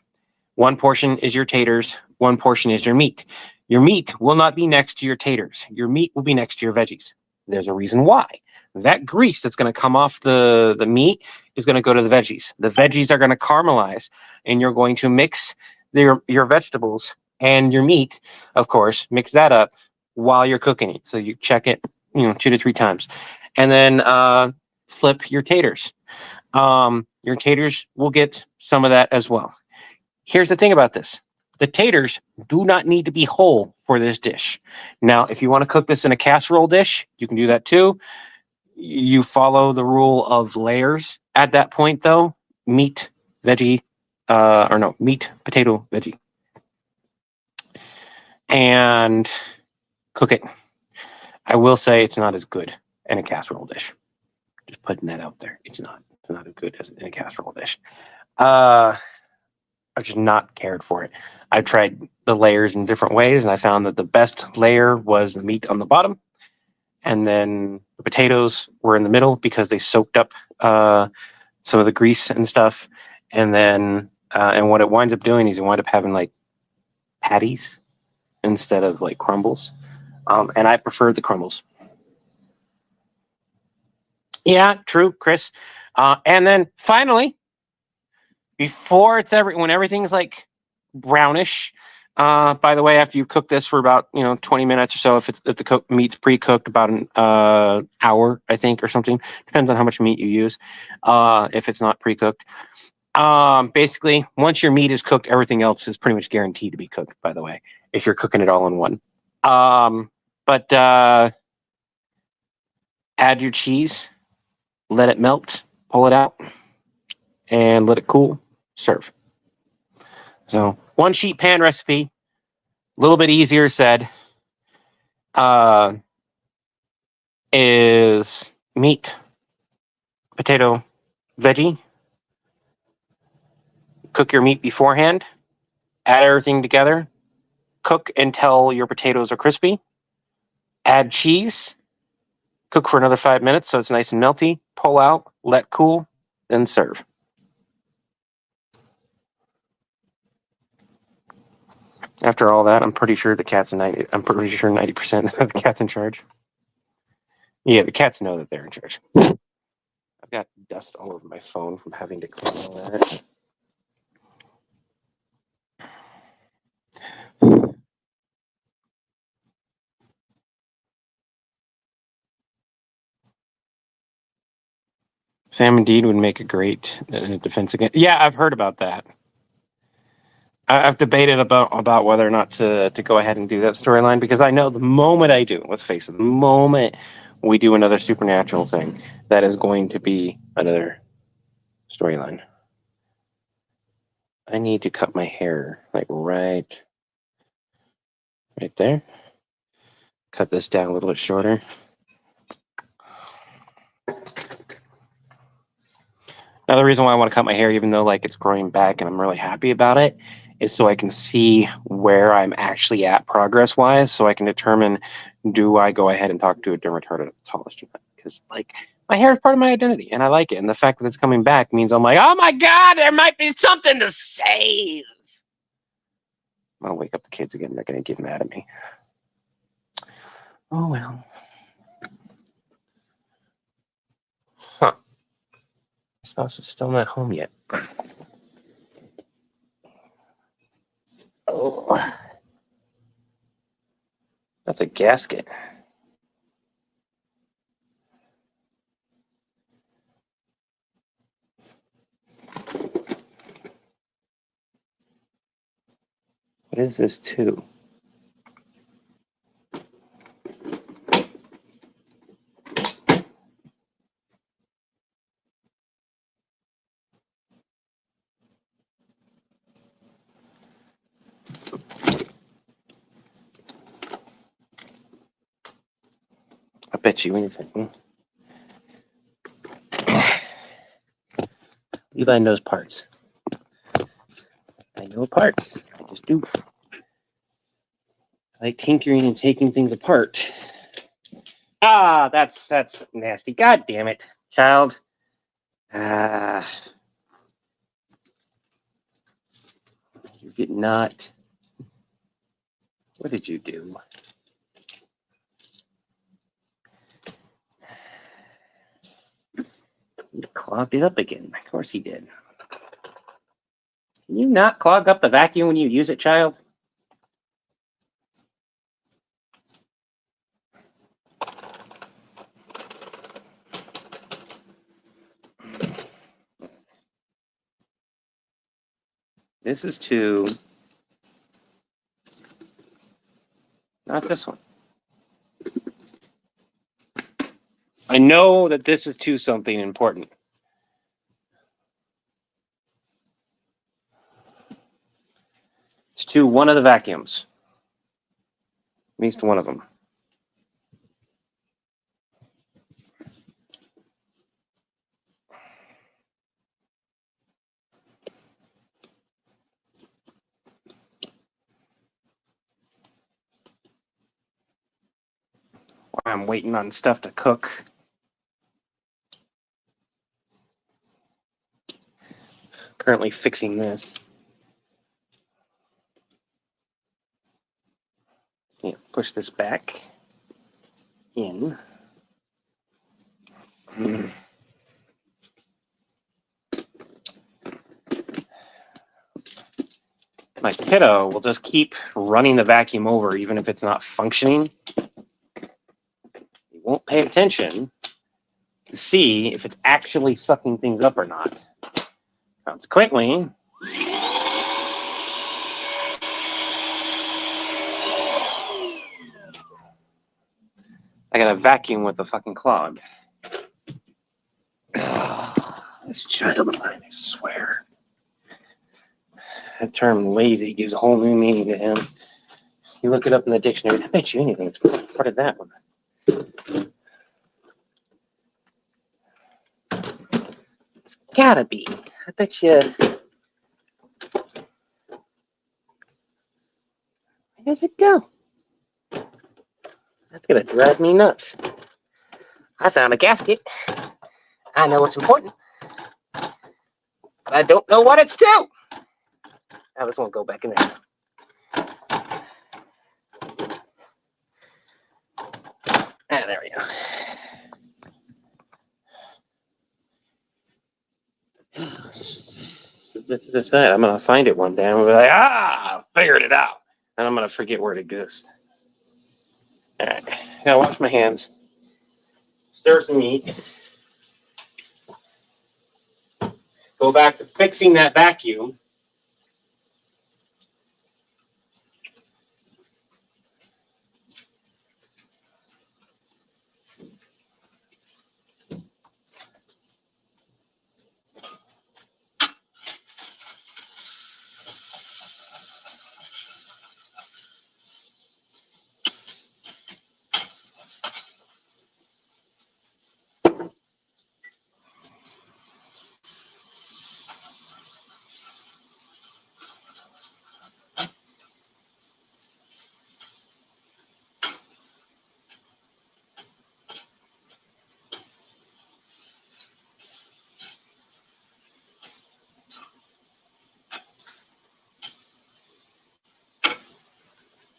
one portion is your taters, one portion is your meat. Your meat will not be next to your taters. Your meat will be next to your veggies. There's a reason why. That grease that's going to come off the meat is going to go to the veggies. The veggies are going to caramelize, and you're going to mix your vegetables and your meat, of course, mix that up while you're cooking it. So you check it, 2 to 3 times. And then flip your taters. Your taters will get some of that as well. Here's the thing about this. The taters do not need to be whole for this dish. Now, if you want to cook this in a casserole dish, you can do that too. You follow the rule of layers at that point, though. Meat, veggie, meat, potato, veggie. And cook it. I will say it's not as good in a casserole dish. Just putting that out there. It's not as good as in a casserole dish. I've just not cared for it. I've tried the layers in different ways, and I found that the best layer was the meat on the bottom, and then the potatoes were in the middle because they soaked up some of the grease and stuff. And then, and what it winds up doing is you wind up having like patties instead of like crumbles. And I prefer the crumbles. Yeah, true, Chris. And then finally, before when everything's like brownish. By the way, after you cook this for about 20 minutes or so, if the meat's pre-cooked, about an hour, I think, or something, depends on how much meat you use. If it's not pre-cooked, basically, once your meat is cooked, everything else is pretty much guaranteed to be cooked. By the way, if you're cooking it all in one, but add your cheese, let it melt, pull it out, and let it cool. Serve. So one sheet pan recipe, a little bit easier said. Uh, is meat, potato, veggie. Cook your meat beforehand. Add everything together. Cook until your potatoes are crispy. Add cheese. Cook for another 5 minutes so it's nice and melty. Pull out, let cool, then serve. After all that, I'm pretty sure the cat's 90. I'm pretty sure 90% of the cat's in charge. Yeah, the cats know that they're in charge. I've got dust all over my phone from having to clean all that. Sam indeed would make a great defense against. Yeah, I've heard about that. I've debated about whether or not to go ahead and do that storyline, because I know the moment I do, let's face it, the moment we do another supernatural thing, that is going to be another storyline. I need to cut my hair like right there. Cut this down a little bit shorter. Another reason why I want to cut my hair, even though like it's growing back and I'm really happy about it, is so I can see where I'm actually at progress wise, so I can determine, do I go ahead and talk to a dermatologist or not? Because like my hair is part of my identity and I like it, and the fact that it's coming back means I'm like, oh my god, there might be something to save. I'm gonna wake up the kids again. They're gonna get mad at me. Oh well. Huh. My spouse is still not home yet. Oh, that's a gasket. What is this too? I bet you anything. Levi knows parts. I know parts. I just do. I like tinkering and taking things apart. Ah, that's nasty. God damn it, child. Ah, you did not. What did you do? He clogged it up again. Of course he did. Can you not clog up the vacuum when you use it, child? This is to... Not this one. I know that this is to something important. It's to one of the vacuums. At least one of them. I'm waiting on stuff to cook. Currently fixing this. Yeah, push this back in. My kiddo will just keep running the vacuum over even if it's not functioning. He won't pay attention to see if it's actually sucking things up or not. Consequently, I got a vacuum with a fucking clog. This child of mine, I swear. That term lazy gives a whole new meaning to him. You look it up in the dictionary, I bet you anything, it's part of that one. It's gotta be. I bet you. Where does it go? That's gonna drive me nuts. I found a gasket. I know it's important. But I don't know what it's to. Now this won't go back in there. Ah, there we go. This I'm gonna find it one day. I'm gonna be like, figured it out, and I'm gonna forget where it exists. All right, gotta wash my hands, stir some meat, go back to fixing that vacuum.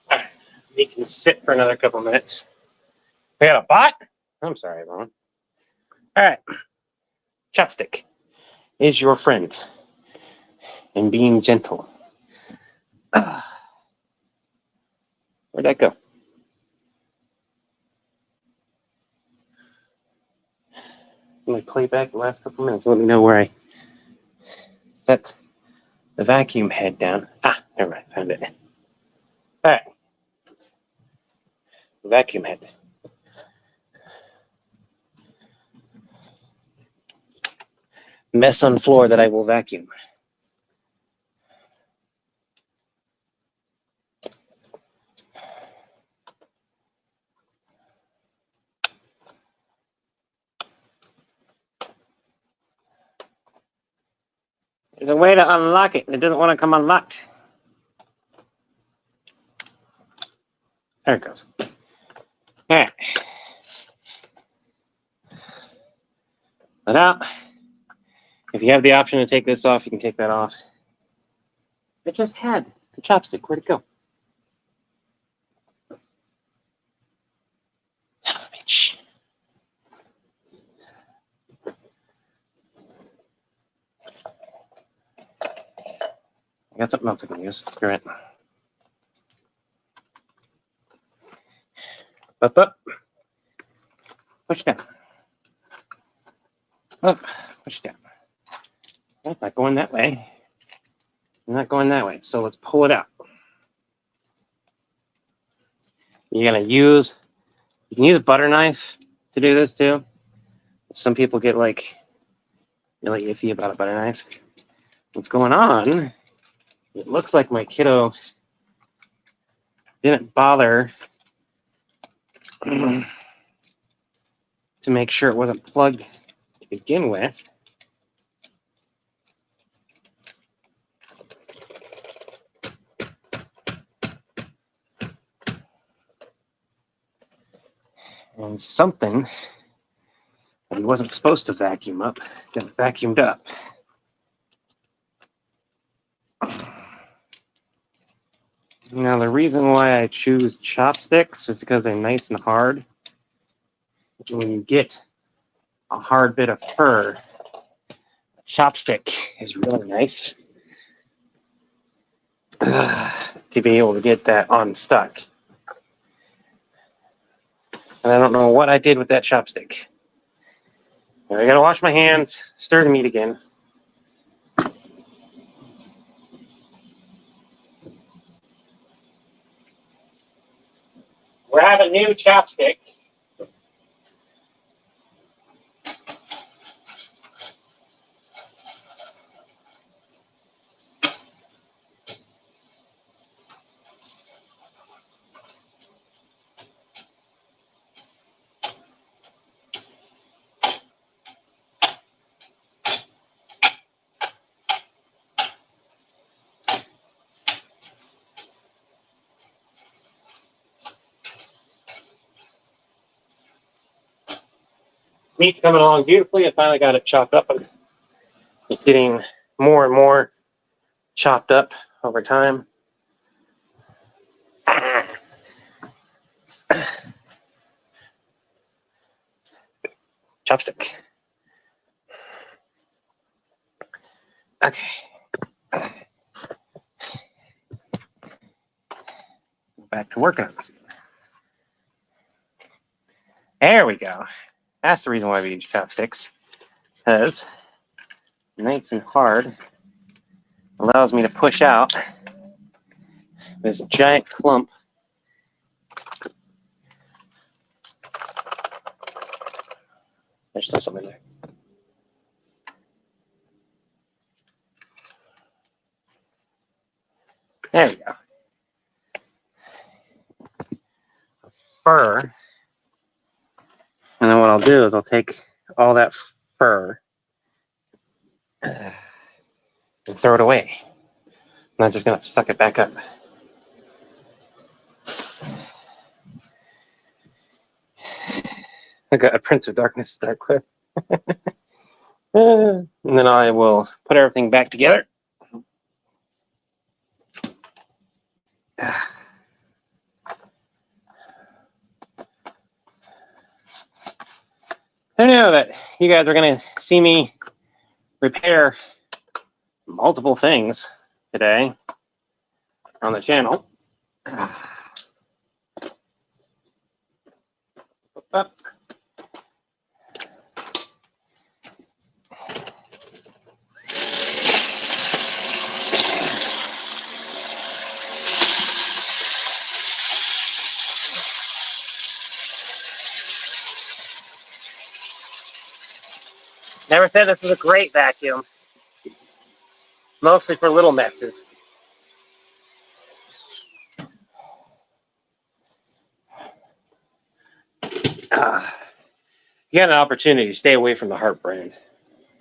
All right, you can sit for another couple minutes. We got a bot? I'm sorry, everyone. All right, chopstick is your friend in being gentle. Where'd that go? Let me play back the last couple minutes. Let me know where I set the vacuum head down. Never mind, found it. All right, vacuum head. Mess on floor that I will vacuum. There's a way to unlock it, and it doesn't want to come unlocked. There it goes. All right. But now, if you have the option to take this off, you can take that off. It just had the chopstick. Where'd it go? Bitch. I got something else I can use. Screw it. Up. Push down. Up. Push down. I'm not going that way. I'm not going that way. So let's pull it out. You're gonna you can use a butter knife to do this too. Some people get like really iffy about a butter knife. What's going on? It looks like my kiddo didn't bother to make sure it wasn't plugged to begin with. And something that he wasn't supposed to vacuum up got vacuumed up. Now, the reason why I choose chopsticks is because they're nice and hard. When you get a hard bit of fur. A chopstick is really nice to be able to get that unstuck. And I don't know what I did with that chopstick. I gotta wash my hands, stir the meat again. Grab a new chopstick. Meat's coming along beautifully. I finally got it chopped up. It's getting more and more chopped up over time. Chopstick. Okay. Back to working. There we go. That's the reason why we use chopsticks. Because nice and hard allows me to push out this giant clump. There's still something there. There we go. Fur. And then what I'll do is I'll take all that fur and throw it away. I'm not just going to suck it back up. I got a Prince of Darkness start clip. And then I will put everything back together. I know that you guys are going to see me repair multiple things today on the channel. Up. Never said this was a great vacuum. Mostly for little messes. You got an opportunity to stay away from the Heart brand.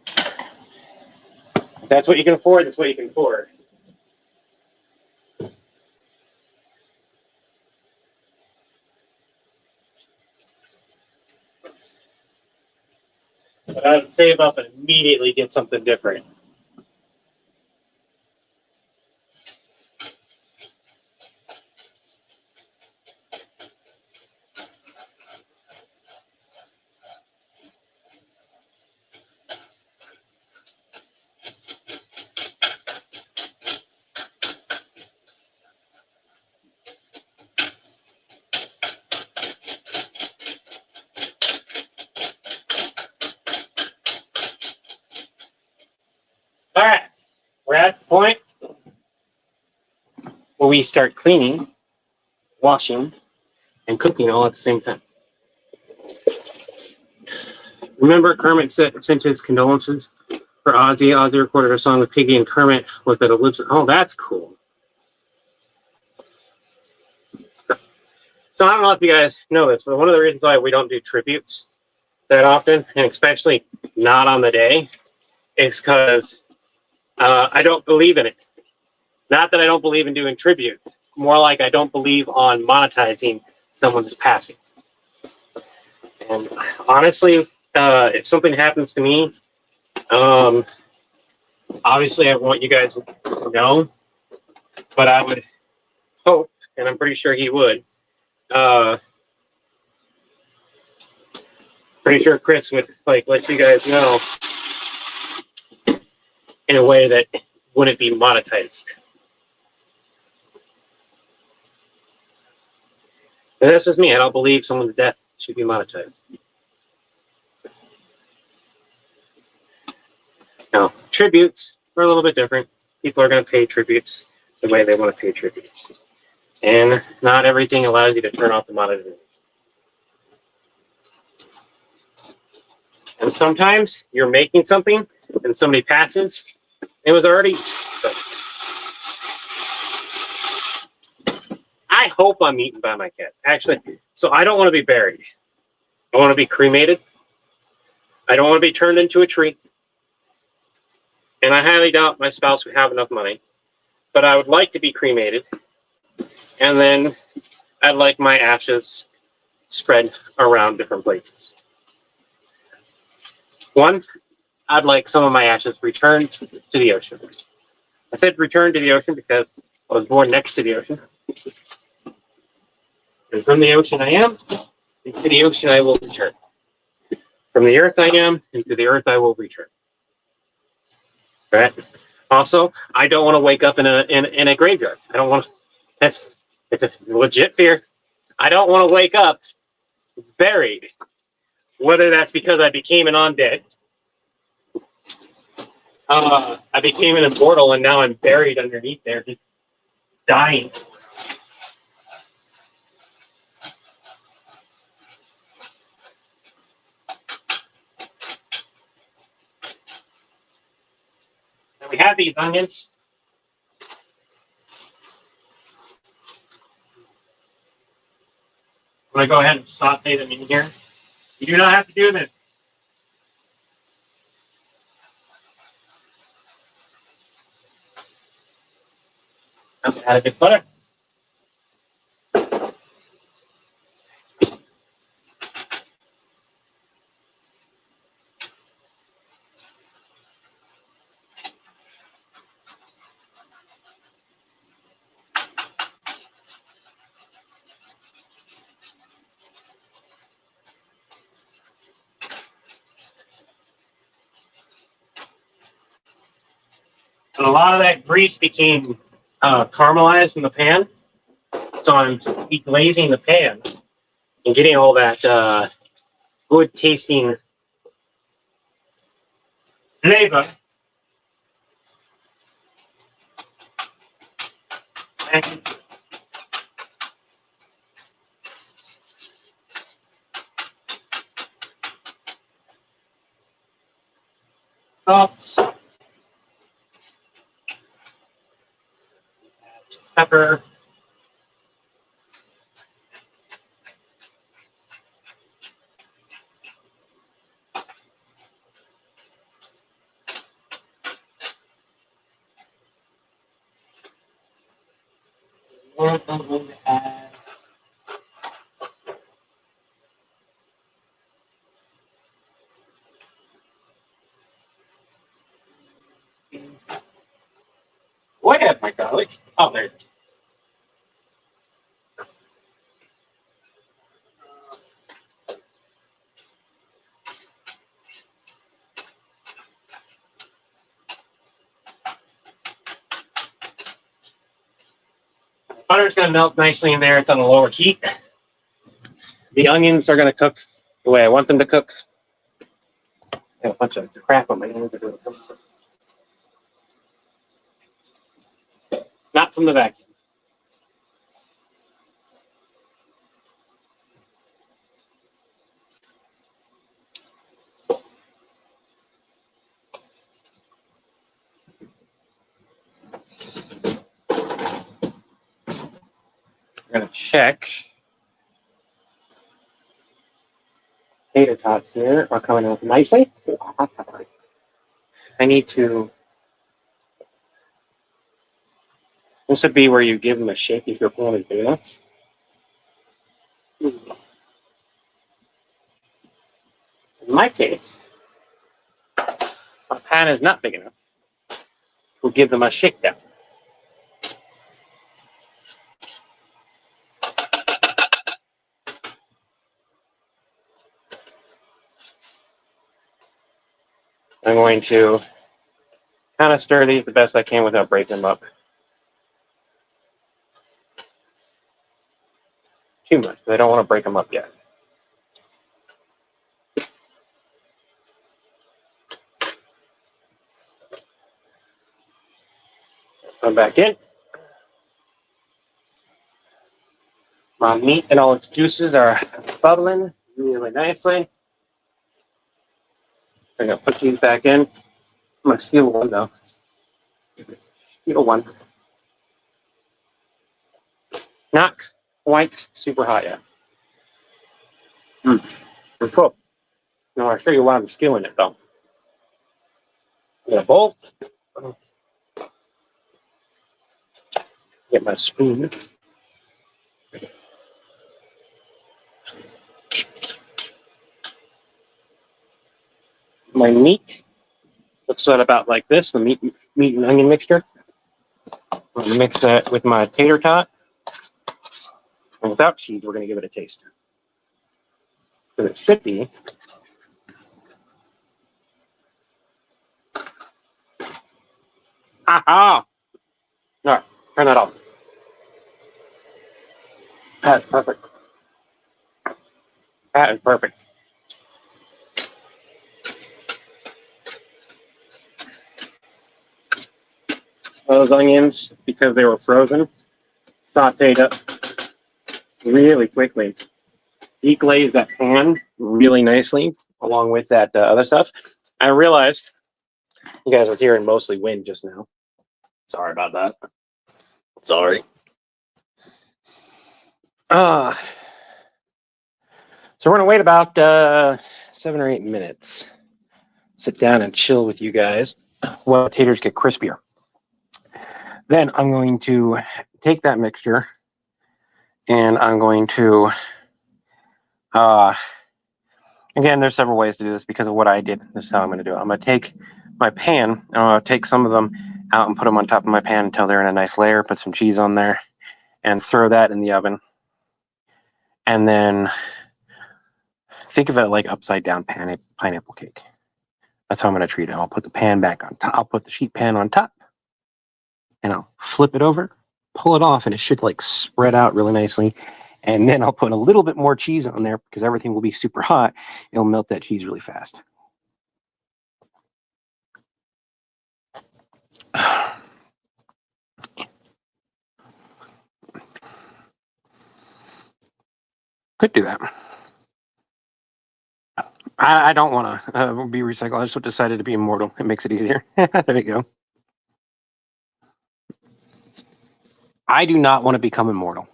If that's what you can afford, that's what you can afford. But I would save up and immediately get something different. All right, we're at the point where we start cleaning, washing, and cooking all at the same time. Remember, Kermit sent his condolences for Ozzy. Ozzy recorded a song with Piggy and Kermit with an ellipsis. Oh, that's cool. So I don't know if you guys know this, but one of the reasons why we don't do tributes that often, and especially not on the day, is because I don't believe in it. Not that I don't believe in doing tributes. More like I don't believe on monetizing someone's passing. And honestly, if something happens to me, obviously I want you guys to know, but I would hope, and I'm pretty sure he would, for Pretty sure Chris would like let you guys know in a way that wouldn't be monetized. And that's just me. I don't believe someone's death should be monetized. Now, tributes are a little bit different. People are going to pay tributes the way they want to pay tributes. And not everything allows you to turn off the monetization. And sometimes you're making something and somebody passes. It was already. I hope I'm eaten by my cat. Actually, so I don't want to be buried. I want to be cremated. I don't want to be turned into a tree. And I highly doubt my spouse would have enough money. But I would like to be cremated. And then I'd like my ashes spread around different places. One, I'd like some of my ashes returned to the ocean. I said return to the ocean because I was born next to the ocean. And from the ocean I am, and to the ocean I will return. From the earth I am, and to the earth I will return. Right? Also, I don't want to wake up in a graveyard. I don't want to. It's a legit fear. I don't want to wake up buried. Whether that's because I became an undead, I became an immortal, and now I'm buried underneath there, just dying. And we have these onions. I'm going to go ahead and saute them in here. You do not have to do this. I'm going to add a bit of butter. And a lot of that grease became caramelized in the pan. So I'm deglazing the pan and getting all that good tasting flavor. And salt, pepper, and I'm going to add where my garlic? Oh, there. Butter's going to melt nicely in there. It's on a lower heat. The onions are going to cook the way I want them to cook. I have a bunch of crap on my hands. Not from the vacuum. We're going to check. Tater tots here are coming out nicely. I need to. This would be where you give them a shake if you're pulling big enough. In my case, my pan is not big enough. We'll give them a shake down. going to kind of stir these the best I can without breaking them up too much. I don't want to break them up yet. Come back in. My meat and all its juices are bubbling really nicely. I'm going to put these back in. I'm going to steal one though. Steal one. Not quite super hot yet. It's cool. Now I'll show you why I'm skewing it though. I'm going to bowl. Get my spoon. My meat looks at about like this, the meat and onion mixture. I'm going to mix that with my tater tot. And without cheese, we're going to give it a taste. So it should be All right, turn that off. That's perfect. That is perfect. Those onions, because they were frozen, sauteed up really quickly. Deglaze that pan really nicely along with that other stuff. I realized you guys were hearing mostly wind just now. Sorry about that. Sorry. So we're going to wait about 7 or 8 minutes. Sit down and chill with you guys while the taters get crispier. Then I'm going to take that mixture and I'm going to, again, there's several ways to do this because of what I did. This is how I'm going to do it. I'm going to take my pan, and I'm going to take some of them out and put them on top of my pan until they're in a nice layer, put some cheese on there, and throw that in the oven. And then think of it like upside down pineapple cake. That's how I'm going to treat it. I'll put the pan back on top. I'll put the sheet pan on top, and I'll flip it over, pull it off, and it should like spread out really nicely. And then I'll put a little bit more cheese on there because everything will be super hot. It'll melt that cheese really fast. Could do that. I don't want to be recycled. I just decided to be immortal. It makes it easier. There you go. I do not want to become immortal.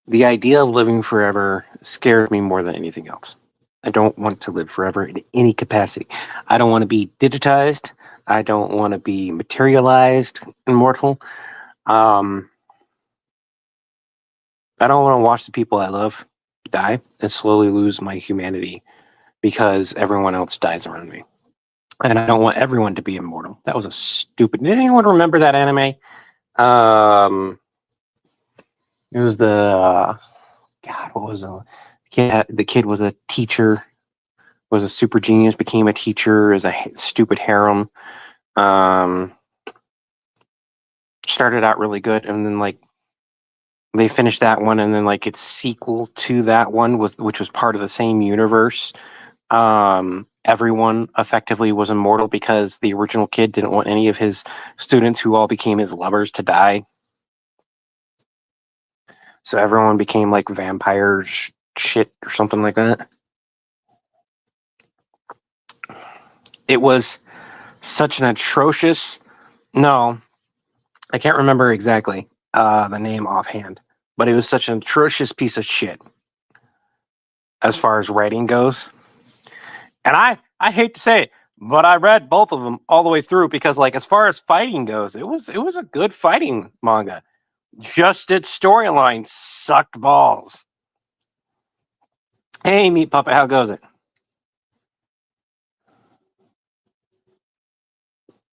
The idea of living forever scared me more than anything else. I don't want to live forever in any capacity. I don't want to be digitized. I don't want to be materialized immortal. I don't want to watch the people I love die and slowly lose my humanity because everyone else dies around me. And I don't want everyone to be immortal. That was a stupid. Did anyone remember that anime? It was the God. What was the kid? The kid was a teacher. Was a super genius. Became a teacher. As a stupid harem. Started out really good, and then like they finished that one, and then like its sequel to that one which was part of the same universe. Everyone effectively was immortal because the original kid didn't want any of his students who all became his lovers to die. So everyone became like vampire shit or something like that. It was such an atrocious. No, I can't remember exactly the name offhand, but it was such an atrocious piece of shit as far as writing goes. And I hate to say it, but I read both of them all the way through because, like, as far as fighting goes, it was a good fighting manga. Just its storyline sucked balls. Hey, Meat Puppet, how goes it?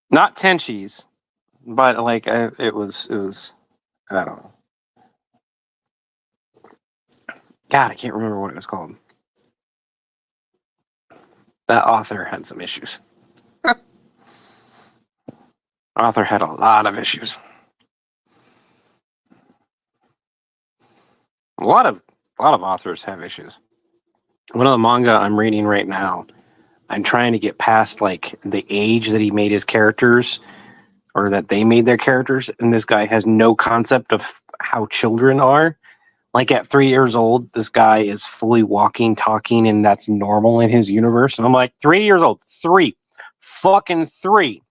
Not Tenchi's, but like it was. I don't know. God, I can't remember what it was called. That author had some issues. Author had a lot of issues. A lot of authors have issues. One of the manga I'm reading right now, I'm trying to get past like the age that he made his characters, or that they made their characters, and this guy has no concept of how children are. Like at 3 years old, this guy is fully walking, talking, and that's normal in his universe. And I'm like, 3 years old, fucking three.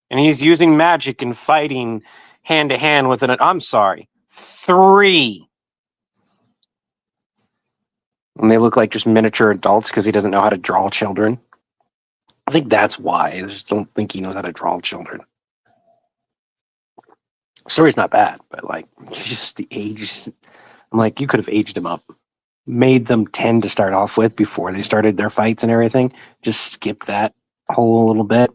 And he's using magic and fighting hand to hand with an, I'm sorry, 3. And they look like just miniature adults because he doesn't know how to draw children. I think that's why. I just don't think he knows how to draw children. The story's not bad, but like, just the age. I'm like, you could have aged him up. Made them 10 to start off with before they started their fights and everything. Just skip that whole little bit.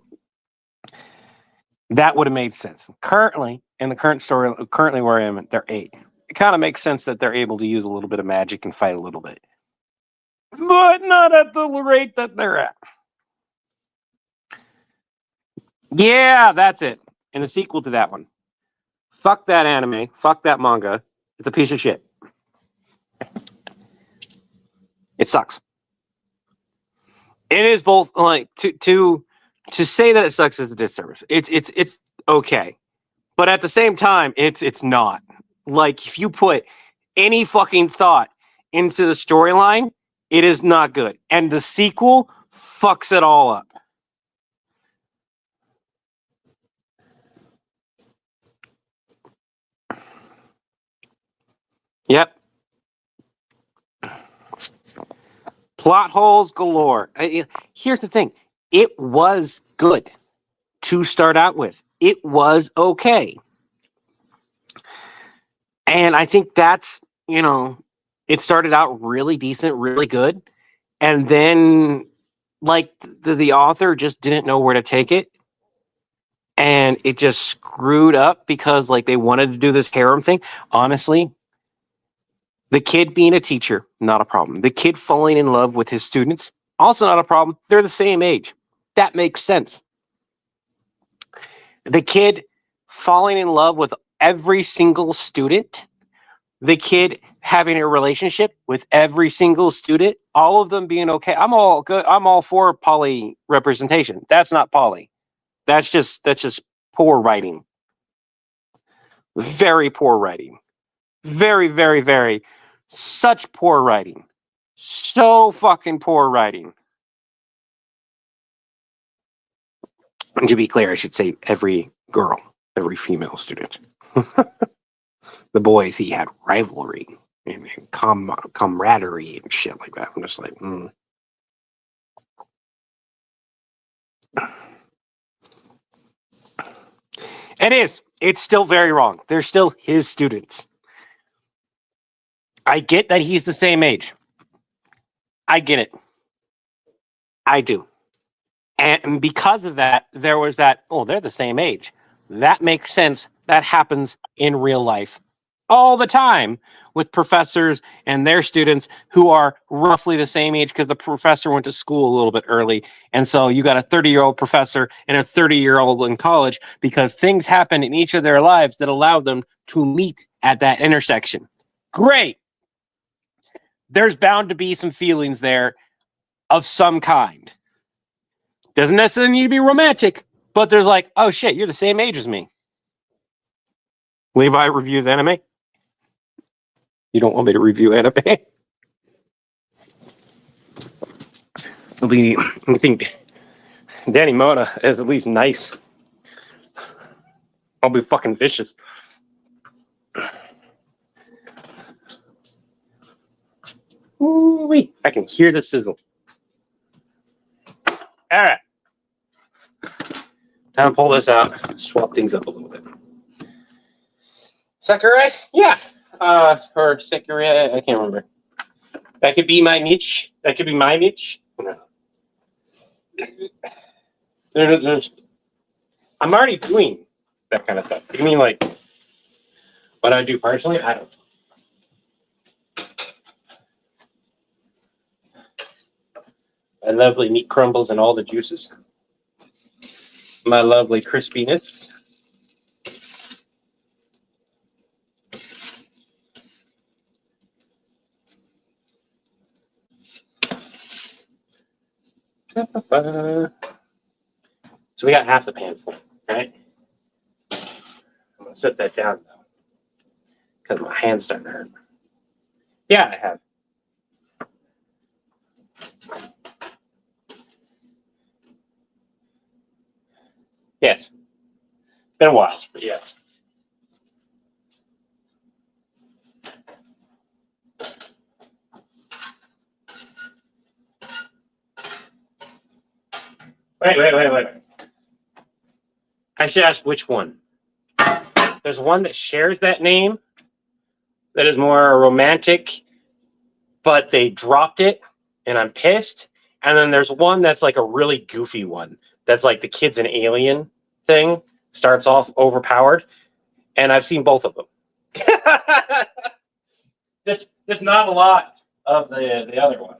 That would have made sense. Currently, in the current story, currently where I am, they're 8. It kind of makes sense that they're able to use a little bit of magic and fight a little bit. But not at the rate that they're at. Yeah, that's it. And the sequel to that one. Fuck that anime. Fuck that manga. It's a piece of shit. It sucks. It is both like to say that it sucks is a disservice. It's okay, but at the same time, it's not. Like if you put any fucking thought into the storyline, it is not good, and the sequel fucks it all up. Yep. Plot holes galore. Here's the thing. It was good to start out with. It was okay. And I think that's, it started out really decent, really good. And then, like, the author just didn't know where to take it. And it just screwed up because, like, they wanted to do this harem thing. Honestly, the kid being a teacher, not a problem. The kid falling in love with his students, also not a problem. They're the same age. That makes sense. The kid falling in love with every single student, the kid having a relationship with every single student, all of them being okay. I'm all good. I'm all for poly representation. That's not poly. That's just poor writing. Very poor writing. Very, very, very such poor writing. So fucking poor writing. And to be clear, I should say every girl, every female student. The boys, he had rivalry and camaraderie and shit like that. I'm just like, It is. It's still very wrong. They're still his students. I get that he's the same age. I get it. I do. And because of that, there was that, they're the same age. That makes sense. That happens in real life all the time with professors and their students who are roughly the same age because the professor went to school a little bit early. And so you got a 30-year-old professor and a 30-year-old in college because things happen in each of their lives that allowed them to meet at that intersection. Great. There's bound to be some feelings there of some kind. Doesn't necessarily need to be romantic, but there's like, oh shit, you're the same age as me. Levi reviews anime. You don't want me to review anime? I think Danny Mona is at least nice. I'll be fucking vicious. Ooh-wee. I can hear the sizzle. All right. Time to pull this out. Swap things up a little bit. Sakurai? Yeah. Or Sakurai, I can't remember. That could be my niche. That could be my niche. No. I'm already doing that kind of stuff. You mean like what I do personally? I don't. My lovely meat crumbles and all the juices. My lovely crispiness. So we got half the pan full, right? I'm gonna set that down though, because my hand's starting to hurt. Yeah, I have. Yes. Been a while, but yes. Wait. I should ask which one. There's one that shares that name that is more romantic, but they dropped it, and I'm pissed. And then there's one that's like a really goofy one. That's like the kid's an alien thing. Starts off overpowered, and I've seen both of them. Just not a lot of the other one.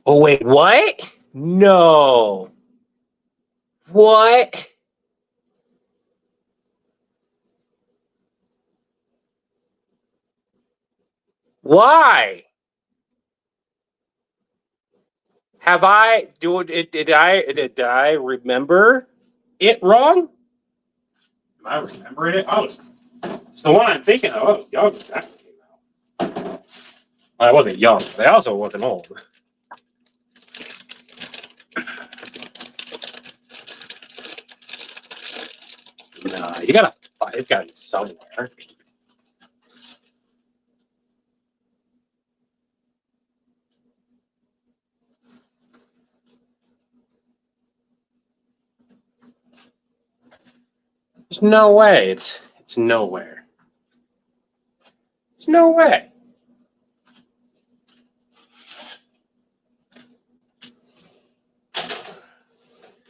Oh wait, what? No. What? Why? Have I did I remember it wrong? Am I remembering it? Oh, it's the one I'm thinking of. Oh, young. That came out. I wasn't young. But I also wasn't old. No, you gotta. It's gotta be somewhere. There's no way. It's nowhere. It's no way.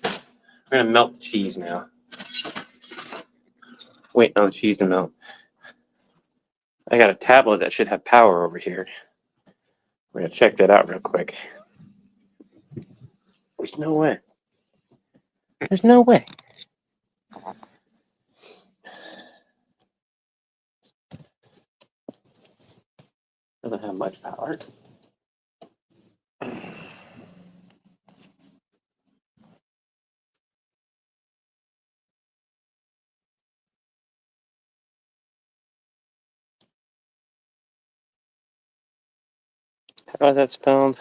I'm gonna melt the cheese now. Wait, no, the cheese to melt. I got a tablet that should have power over here. We're gonna check that out real quick. There's no way. There's no way. Doesn't have much power. How is that spelled?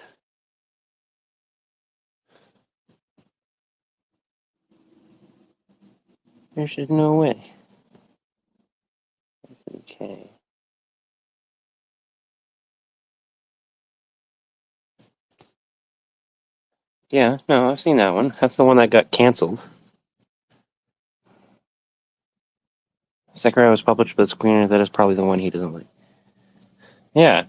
There's just no way. Okay. Yeah, no, I've seen that one. That's the one that got canceled. Sekiro was published by the screener. That is probably the one he doesn't like. Yeah.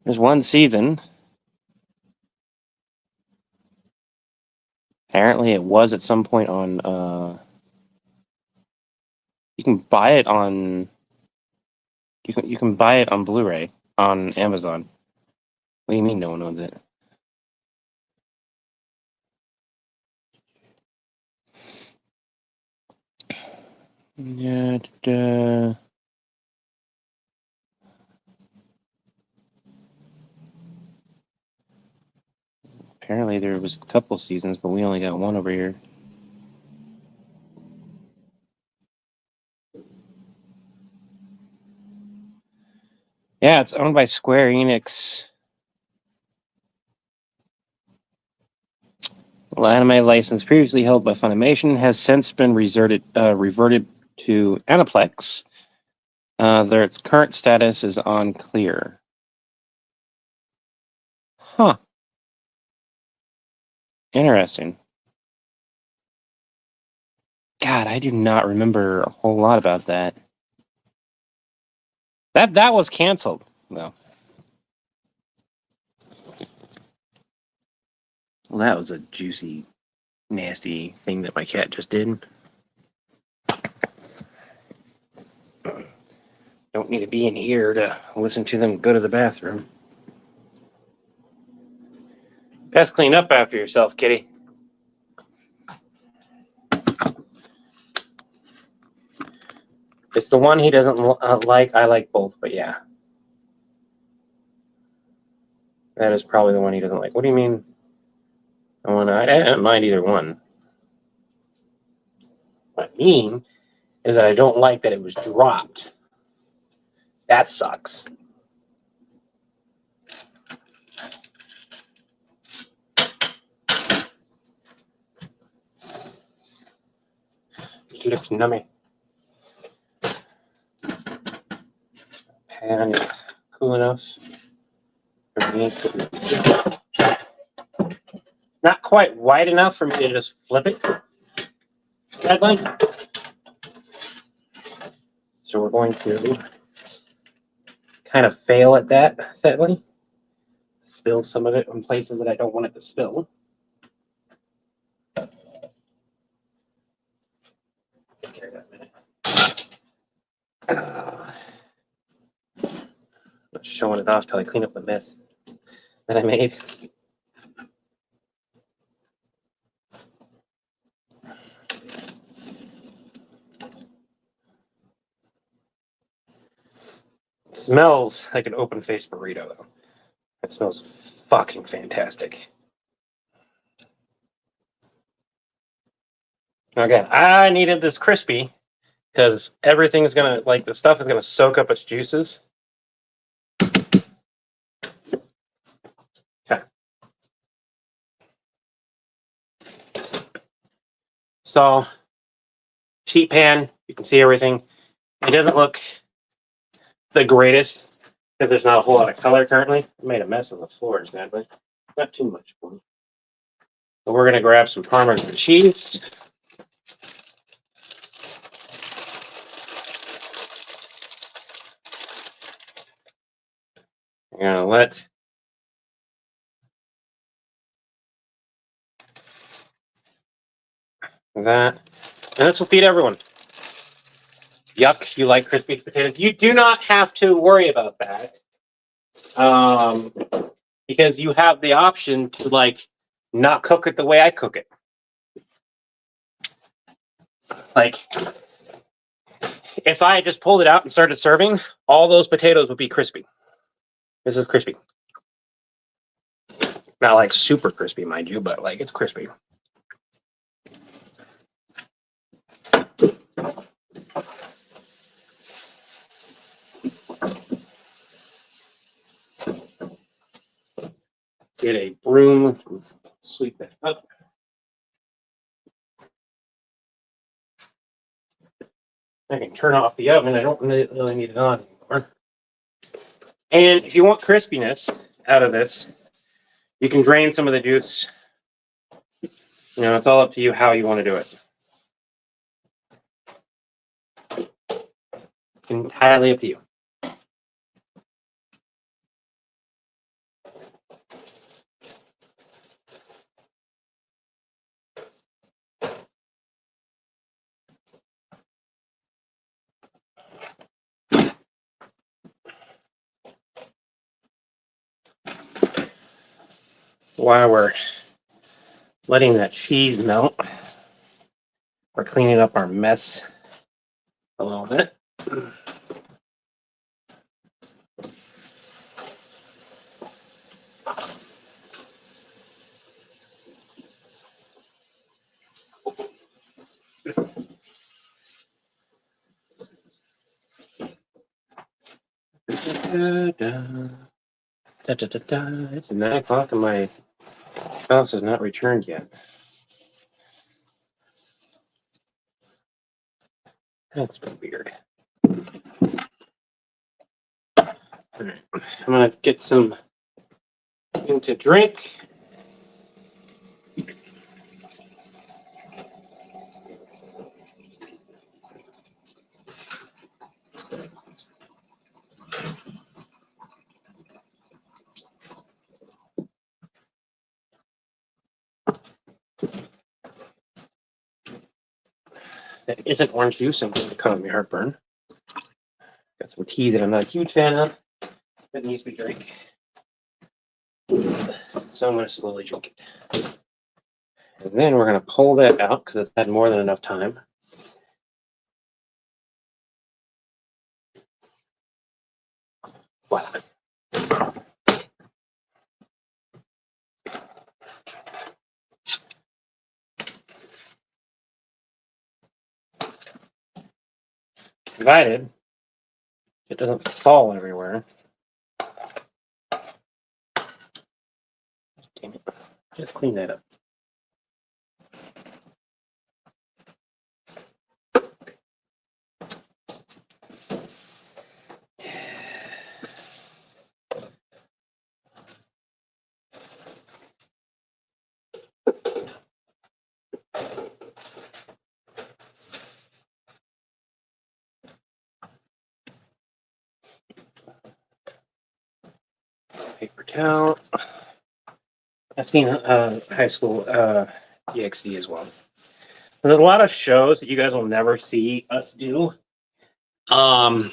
There's one season. Apparently, it was at some point on. You can buy it on. You can buy it on Blu-ray on Amazon. What do you mean no one owns it? Yeah. Apparently, there was a couple seasons, but we only got one over here. Yeah, it's owned by Square Enix. The anime license previously held by Funimation has since been reverted to Aniplex. Their current status is unclear. Huh. Interesting. God, I do not remember a whole lot about that. That was canceled, though. Well, that was a juicy, nasty thing that my cat just did. me to be in here to listen to them go to the bathroom. Best clean up after yourself, kitty. It's the one he doesn't like. I like both, but yeah. That is probably the one he doesn't like. What do you mean? I don't mind either one. What I mean is that I don't like that it was dropped. That sucks. Your lips nummy. Pan is cool enough for me. Not quite wide enough for me to just flip it. Sadly. So we're going to kind of fail at that, sadly. Spill some of it in places that I don't want it to spill. Take care of that minute. Not showing it off till I clean up the mess that I made. Smells like an open-faced burrito, though. It smells fucking fantastic. Again, I needed this crispy because everything's gonna, like, the stuff is gonna soak up its juices. Okay. So, sheet pan, you can see everything. It doesn't look the greatest because there's not a whole lot of color currently. I made a mess on the floor, sadly. Not too much for me. So we're gonna grab some Parmesan cheese. We're gonna let that, and this will feed everyone. Yuck, you like crispy potatoes. You do not have to worry about that. Because you have the option to, like, not cook it the way I cook it. Like, if I just pulled it out and started serving, all those potatoes would be crispy. This is crispy. Not like super crispy, mind you, but like it's crispy. Get a broom, sweep that up. I can turn off the oven. I don't really need it on anymore. And if you want crispiness out of this, you can drain some of the juice. You know, it's all up to you how you want to do it. Entirely up to you. While we're letting that cheese melt, we're cleaning up our mess a little bit. It's 9 o'clock and my spouse has not returned yet. That's been weird. All right. I'm gonna get some to drink. That isn't orange juice. I'm going to calm your heartburn. Got some tea that I'm not a huge fan of that needs to be drank. So I'm going to slowly drink it. And then we're going to pull that out because it's had more than enough time. Wow. Provided it doesn't fall everywhere. Damn it. Just clean that up. Paper towel. I've seen high school EXD as well. There's a lot of shows that you guys will never see us do. There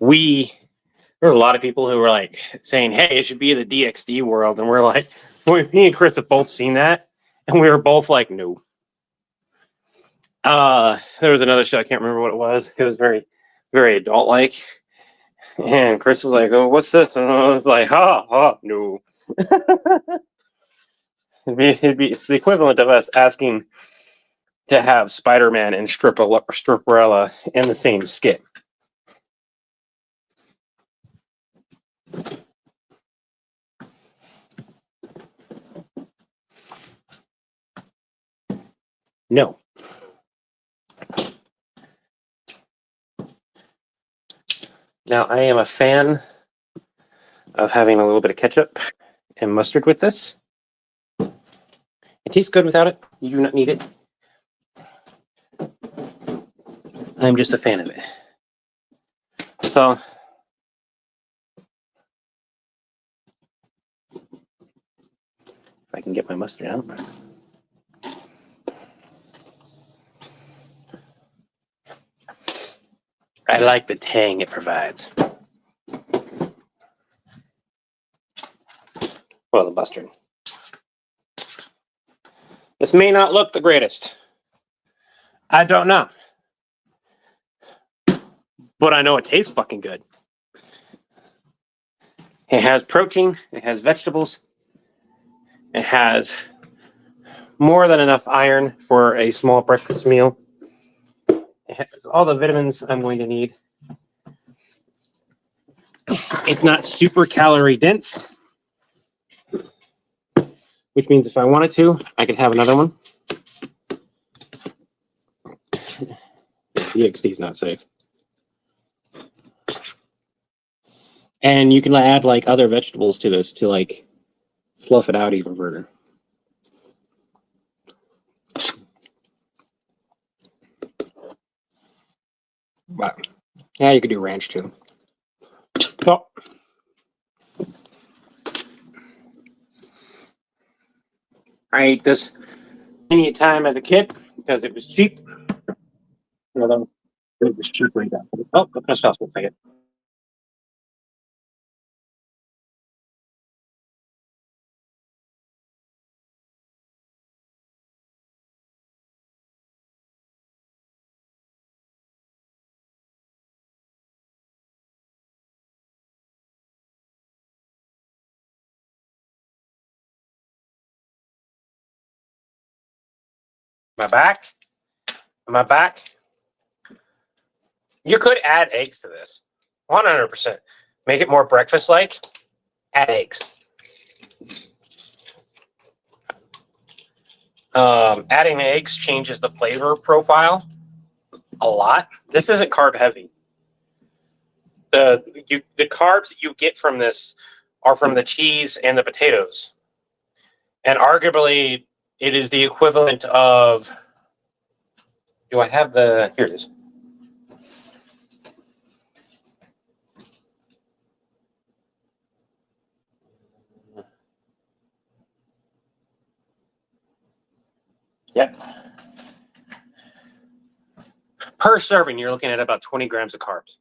were a lot of people who were like saying, "Hey, it should be the DXD world," and we're like, me and Chris have both seen that, and we were both like, "No." There was another show, I can't remember what it was. It was very, very adult-like, and Chris was like, "Oh, what's this?" And I was like, no." It's the equivalent of us asking to have Spider-Man and Stripperella in the same skit. No. Now, I am a fan of having a little bit of ketchup and mustard with this. It tastes good without it. You do not need it. I'm just a fan of it. So, if I can get my mustard out. I like the tang it provides. Well, the mustard. This may not look the greatest. I don't know. But I know it tastes fucking good. It has protein. It has vegetables. It has more than enough iron for a small breakfast meal. It has all the vitamins I'm going to need. It's not super calorie dense, which means if I wanted to, I could have another one. EXD is not safe. And you can add like other vegetables to this to like fluff it out even further. Wow. Yeah, you could do ranch too. So, I ate this many a time as a kid because it was cheap. Although it was cheap right now. Oh, the press will take it. Am I back? Am I back? You could add eggs to this. 100%. Make it more breakfast-like. Add eggs. Adding eggs changes the flavor profile a lot. This isn't carb heavy. The carbs that you get from this are from the cheese and the potatoes. And arguably, it is the equivalent of... Do I have the... Here it is. Yep. Per serving, you're looking at about 20 grams of carbs.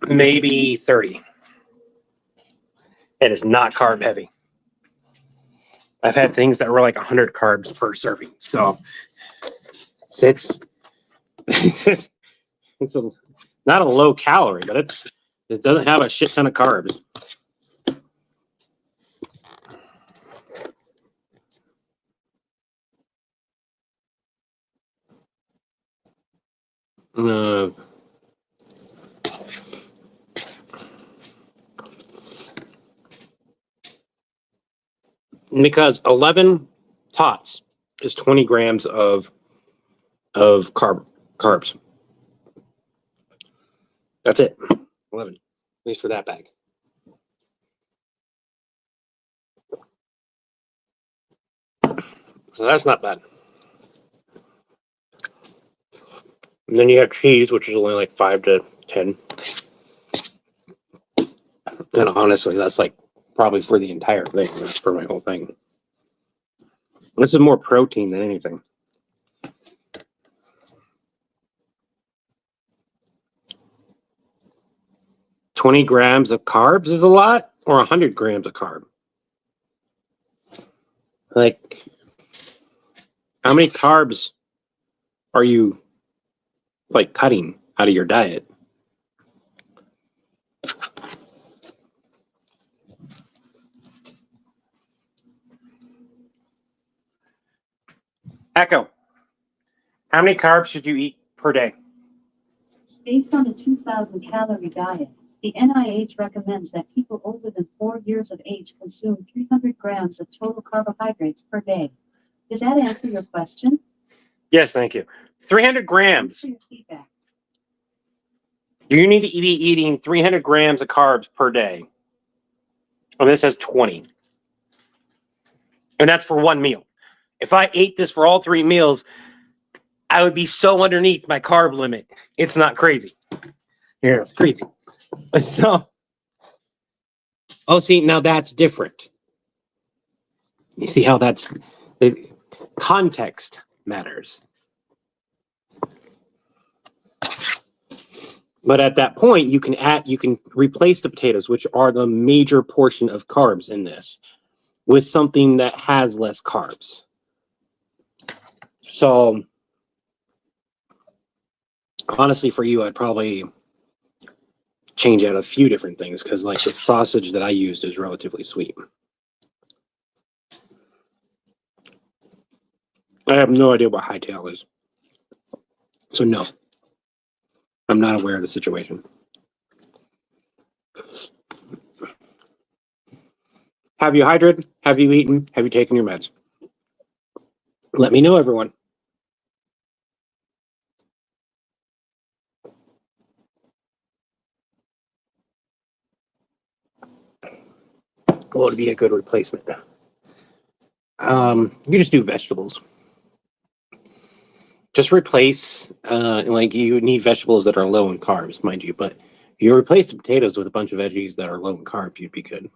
Maybe 30. It is not carb heavy. I've had things that were like 100 carbs per serving. So it's not a low calorie, but it doesn't have a shit ton of carbs. Because 11 tots is 20 grams of carbs. That's it. 11, at least for that bag. So that's not bad. And then you have cheese, which is only like 5 to 10. And honestly, that's like probably for the entire thing, not for my whole thing. This is more protein than anything. $20 grams of carbs is a lot, or 100 grams of carb? Like, how many carbs are you like cutting out of your diet? Echo, how many carbs should you eat per day?
Based on a 2,000 calorie diet, the NIH recommends that people older than 4 years of age consume 300 grams of total carbohydrates per day. Did that answer your question?
Yes, thank you. 300 grams.
Thanks for your feedback.
You need to be eating 300 grams of carbs per day. And this says 20. And that's for one meal. If I ate this for all 3 meals, I would be so underneath my carb limit. It's not crazy. Here, it's crazy. So, see, now that's different. You see how the context matters. But at that point, you can replace the potatoes, which are the major portion of carbs in this, with something that has less carbs. So, honestly, for you, I'd probably change out a few different things because, like, the sausage that I used is relatively sweet. I have no idea what hightail is. So, no. I'm not aware of the situation. Have you hydrated? Have you eaten? Have you taken your meds? Let me know, everyone. What would be a good replacement? You just do vegetables. Just replace, like you need vegetables that are low in carbs, mind you, but if you replace the potatoes with a bunch of veggies that are low in carb, you'd be good.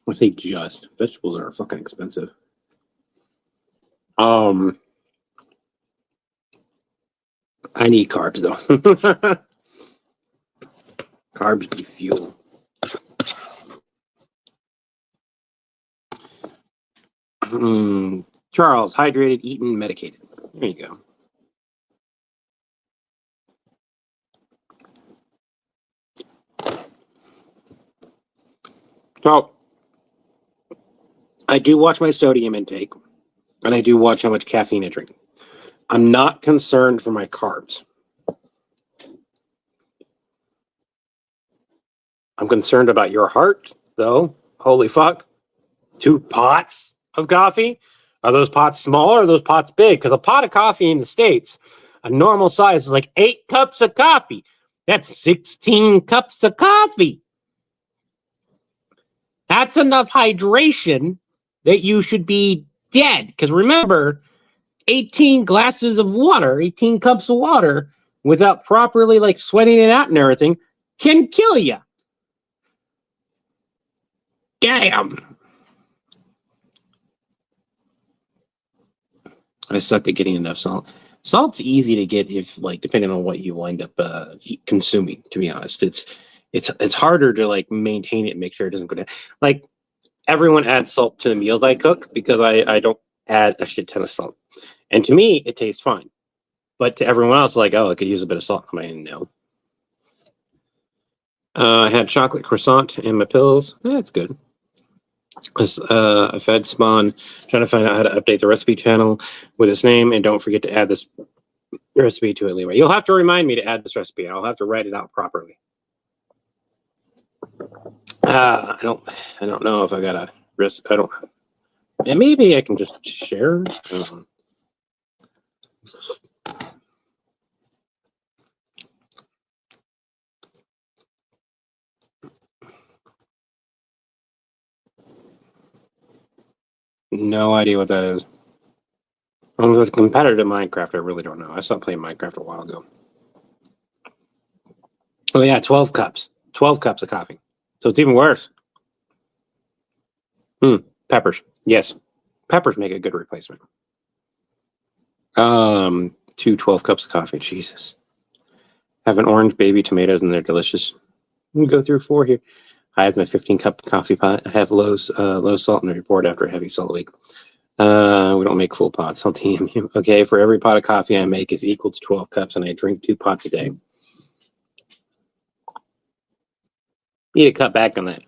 I say just. Vegetables are fucking expensive. I need carbs though. Carbs be fuel. Charles, hydrated, eaten, medicated. There you go. So, I do watch my sodium intake, and I do watch how much caffeine I drink. I'm not concerned for my carbs. I'm concerned about your heart, though. Holy fuck. 2 pots of coffee? Are those pots small or are those pots big? Because a pot of coffee in the States, a normal size is like 8 cups of coffee. That's 16 cups of coffee. That's enough hydration that you should be dead. Because remember, 18 glasses of water, 18 cups of water, without properly like sweating it out and everything, can kill you. Bam! I suck at getting enough salt. Salt's easy to get if, like, depending on what you wind up consuming. To be honest, it's harder to like maintain it and make sure it doesn't go down. Like everyone adds salt to the meals I cook because I don't add a shit ton of salt, and to me it tastes fine. But to everyone else, like, oh, I could use a bit of salt. I'm like, no. I had chocolate croissant in my pills. That's good. I fed Spawn, trying to find out how to update the recipe channel with his name, and don't forget to add this recipe to it, Levi. You'll have to remind me to add this recipe. I'll have to write it out properly. I don't know if I got a risk. I don't. And maybe I can just share. No idea what that is. Unless it's competitive Minecraft, I really don't know. I stopped playing Minecraft a while ago. Oh yeah, 12 cups. 12 cups of coffee. So it's even worse. Peppers. Yes. Peppers make a good replacement. 12 cups of coffee. Jesus. Have an orange baby tomatoes and they're delicious. We go through 4 here. I have my 15-cup coffee pot. I have low salt in the report after a heavy salt week. We don't make full pots. I'll DM you. Okay, for every pot of coffee I make is equal to 12 cups, and I drink 2 pots a day. Need to cut back on that.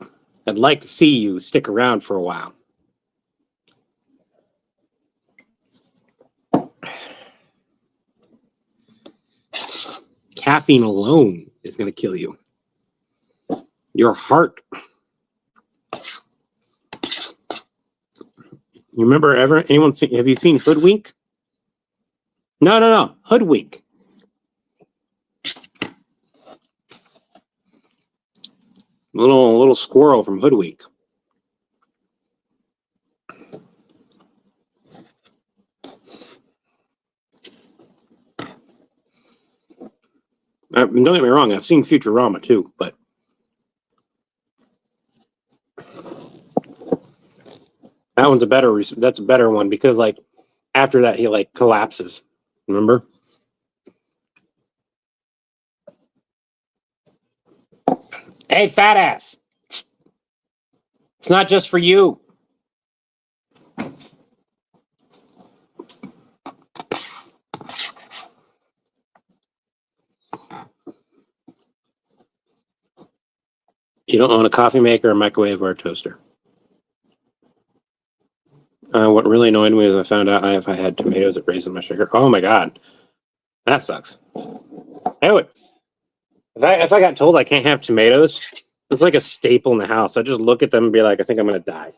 I'd like to see you stick around for a while. Caffeine alone is going to kill you. Your heart. You remember have you seen Hoodwink? No. Hoodwink. Little squirrel from Hoodwink. Don't get me wrong, I've seen Futurama too, but that's a better one because like after that he like collapses. Remember? Hey, fat ass. It's not just for you. You don't own a coffee maker, a microwave, or a toaster. What really annoyed me is I found out if I had tomatoes, it raises my sugar. Oh my god, that sucks. Anyway, if I got told I can't have tomatoes, it's like a staple in the house. I just look at them and be like, I think I'm gonna die.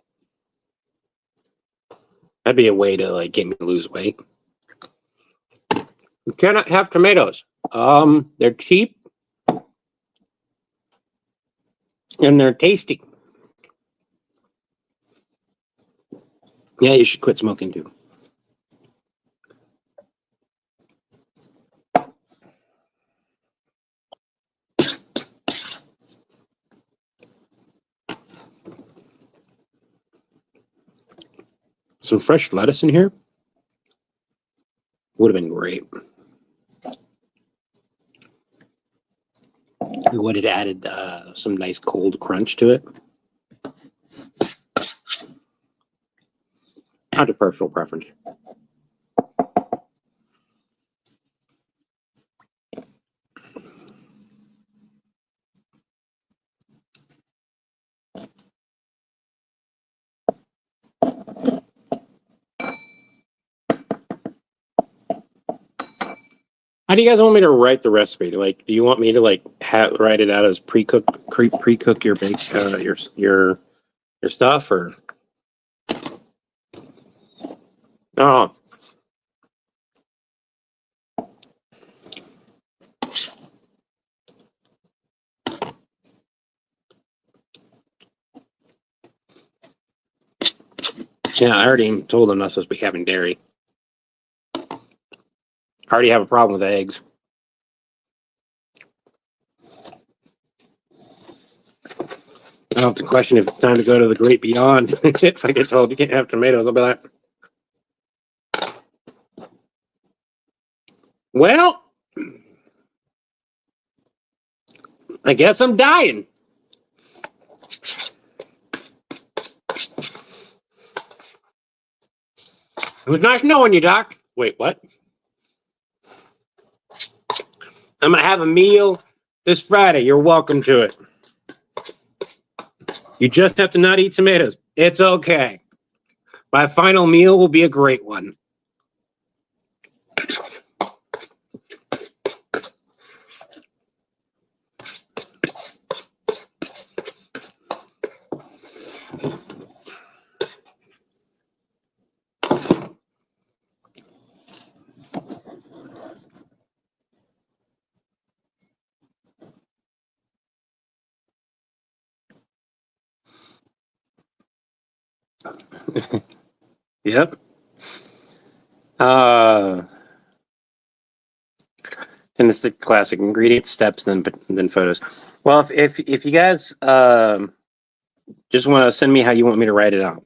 That'd be a way to like get me to lose weight. You cannot have tomatoes. They're cheap and they're tasty. Yeah, you should quit smoking too. Some fresh lettuce in here would have been great. It would have added some nice cold crunch to it. Not a personal preference. How do you guys want me to write the recipe? Like, do you want me to like write it out as pre-cook your bake your stuff or? Oh, yeah. I already told them not supposed to be having dairy. I already have a problem with eggs. I don't have to question if it's time to go to the great beyond. If I get told you can't have tomatoes, I'll be like, well, I guess I'm dying. It was nice knowing you, Doc. Wait, what? I'm going to have a meal this Friday. You're welcome to it. You just have to not eat tomatoes. It's okay. My final meal will be a great one. Yep. And it's the classic ingredients, steps, then photos. Well, if you guys just want to send me how you want me to write it out.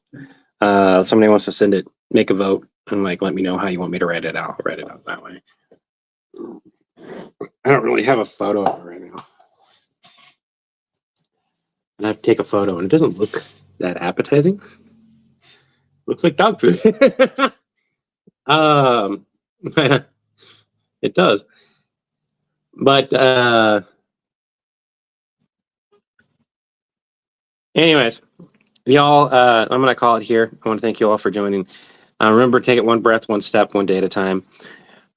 Somebody wants to send it, make a vote, and like let me know how you want me to write it out. I'll write it out that way. I don't really have a photo of it right now. And I have to take a photo, and it doesn't look that appetizing. Looks like dog food. It does. But anyways, y'all, I'm gonna call it here. I want to thank you all for joining. Remember, take it one breath, one step, one day at a time.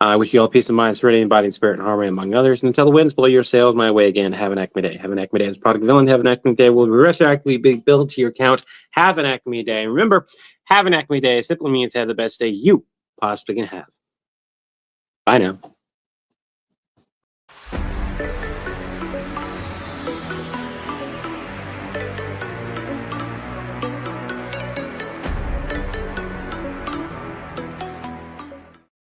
I wish you all peace of mind, serenity, body, and spirit, and harmony among others. And until the winds blow your sails my way again, have an Acme day. Have an Acme day as a product villain. Have an Acme day will be retroactively big billed to your account. Have an Acme day. And remember, have an Acme day simply means have the best day you possibly can have. Bye now.